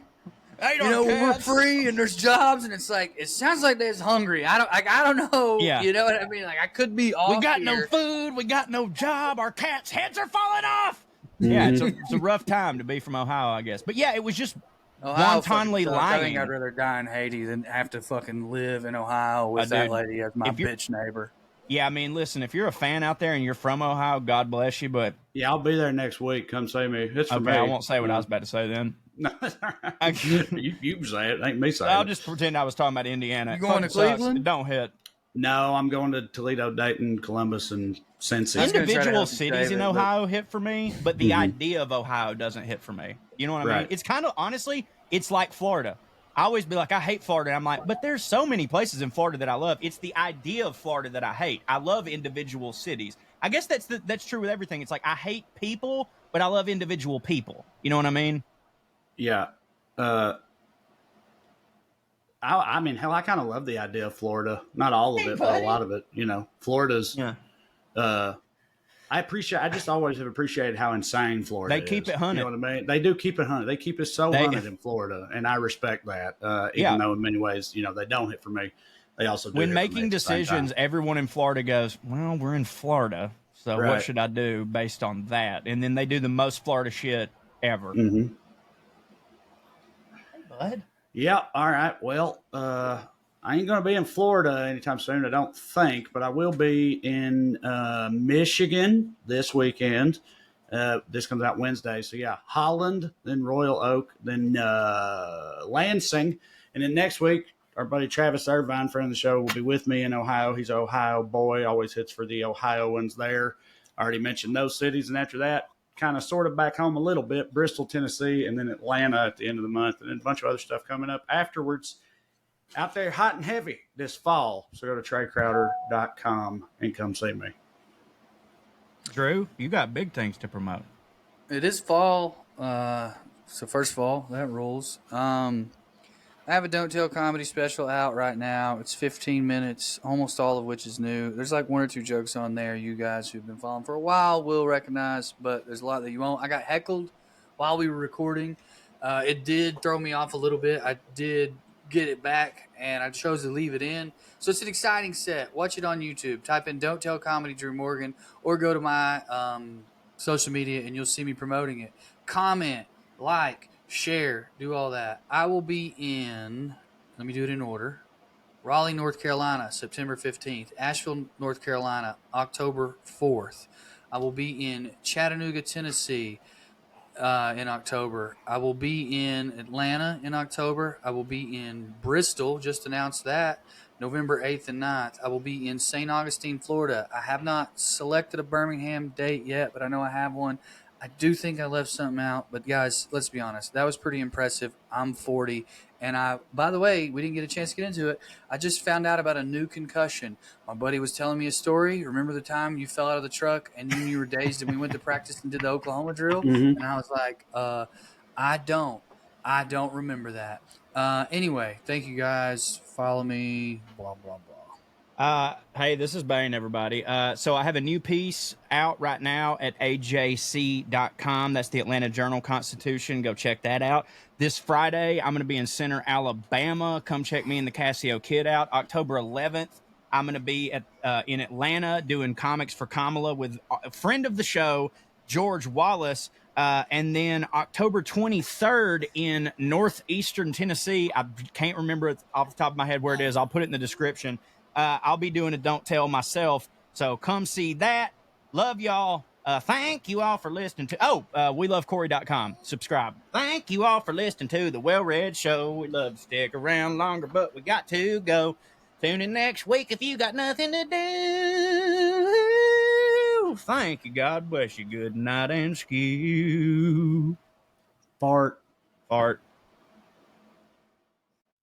You know, we're free and there's jobs, and it's like, it sounds like they're hungry. I don't know. Yeah. You know what I mean? Like, I could be off. We got here. no food. We got no job. Our cats' heads are falling off. Yeah, it's a rough time to be from Ohio, I guess. But yeah, it was just wantonly lying. I think I'd rather die in Haiti than have to fucking live in Ohio with that lady as my bitch neighbor. Yeah, I mean, listen, if you're a fan out there and you're from Ohio, God bless you. But yeah, I'll be there next week. Come see me. It's for me. I won't say what I was about to say then. No, you can say it. It ain't me saying it. I'll just pretend I was talking about Indiana. You going to Cleveland? It don't hit. No, I'm going to Toledo, Dayton, Columbus, and Cincy. Individual cities in Ohio hit for me, but the idea of Ohio doesn't hit for me. You know what I mean? It's kind of, honestly, it's like Florida. I always be like, I hate Florida. And I'm like, but there's so many places in Florida that I love. It's the idea of Florida that I hate. I love individual cities. I guess that's true with everything. It's like I hate people, but I love individual people. You know what I mean? Yeah. I mean, hell, I kind of love the idea of Florida. Not all of it, but a lot of it. You know, Florida's. Yeah. I just always have appreciated how insane Florida is. They keep it hunted. You know what I mean? They do keep it hunted. They keep it so hunted in Florida, and I respect that. Even though in many ways, you know, they don't hit for me. They also do. When making decisions, everyone in Florida goes, "Well, we're in Florida, so what should I do based on that?" And then they do the most Florida shit ever. Mm-hmm. Hey, bud. Yeah. All right. Well, I ain't going to be in Florida anytime soon, I don't think, but I will be in Michigan this weekend. This comes out Wednesday. So, yeah, Holland, then Royal Oak, then Lansing. And then next week, our buddy Travis Irvine, friend of the show, will be with me in Ohio. He's an Ohio boy, always hits for the Ohioans there. I already mentioned those cities. And after that, kind of sort of back home a little bit, Bristol, Tennessee, and then Atlanta at the end of the month, and then a bunch of other stuff coming up afterwards. Out there hot and heavy this fall. So go to TraeCrowder.com and come see me. Drew, you got big things to promote. It is fall. So first of all, that rules. I have a Don't Tell comedy special out right now. It's 15 minutes, almost all of which is new. There's like one or two jokes on there you guys who've been following for a while will recognize, but there's a lot that you won't. I got heckled while we were recording. It did throw me off a little bit. I did get it back, and I chose to leave it in. So it's an exciting set. Watch it on YouTube. Type in Don't Tell Comedy Drew Morgan, or go to my social media, and you'll see me promoting it. Comment, like, share, do all that. I will be in, let me do it in order, Raleigh, North Carolina, September 15th. Asheville, North Carolina, October 4th. I will be in Chattanooga, Tennessee, in October. I will be in Atlanta in October. I will be in Bristol, just announced that, November 8th and 9th. I will be in St. Augustine, Florida. I have not selected a Birmingham date yet, but I know I have one. I do think I left something out, but guys, let's be honest. That was pretty impressive. I'm 40, and by the way, we didn't get a chance to get into it. I just found out about a new concussion. My buddy was telling me a story. Remember the time you fell out of the truck and you were dazed and we went to practice and did the Oklahoma drill? Mm-hmm. And I was like, I don't remember that. Anyway, thank you guys. Follow me, blah, blah, blah. Hey, this is Bane, everybody. So I have a new piece out right now at ajc.com. That's the Atlanta Journal-Constitution. Go check that out. This Friday, I'm going to be in Center, Alabama. Come check me and the Casio Kid out. October 11th, I'm going to be in Atlanta doing Comics for Kamala with a friend of the show, George Wallace. And then October 23rd in northeastern Tennessee. I can't remember it off the top of my head where it is. I'll put it in the description. I'll be doing a Don't Tell myself. So come see that. Love y'all. Thank you all for listening to... WeLoveCorey.com. Subscribe. Thank you all for listening to the WellRED Show. We'd love to stick around longer, but we got to go. Tune in next week if you got nothing to do. Thank you. God bless you. Good night and skew. Fart.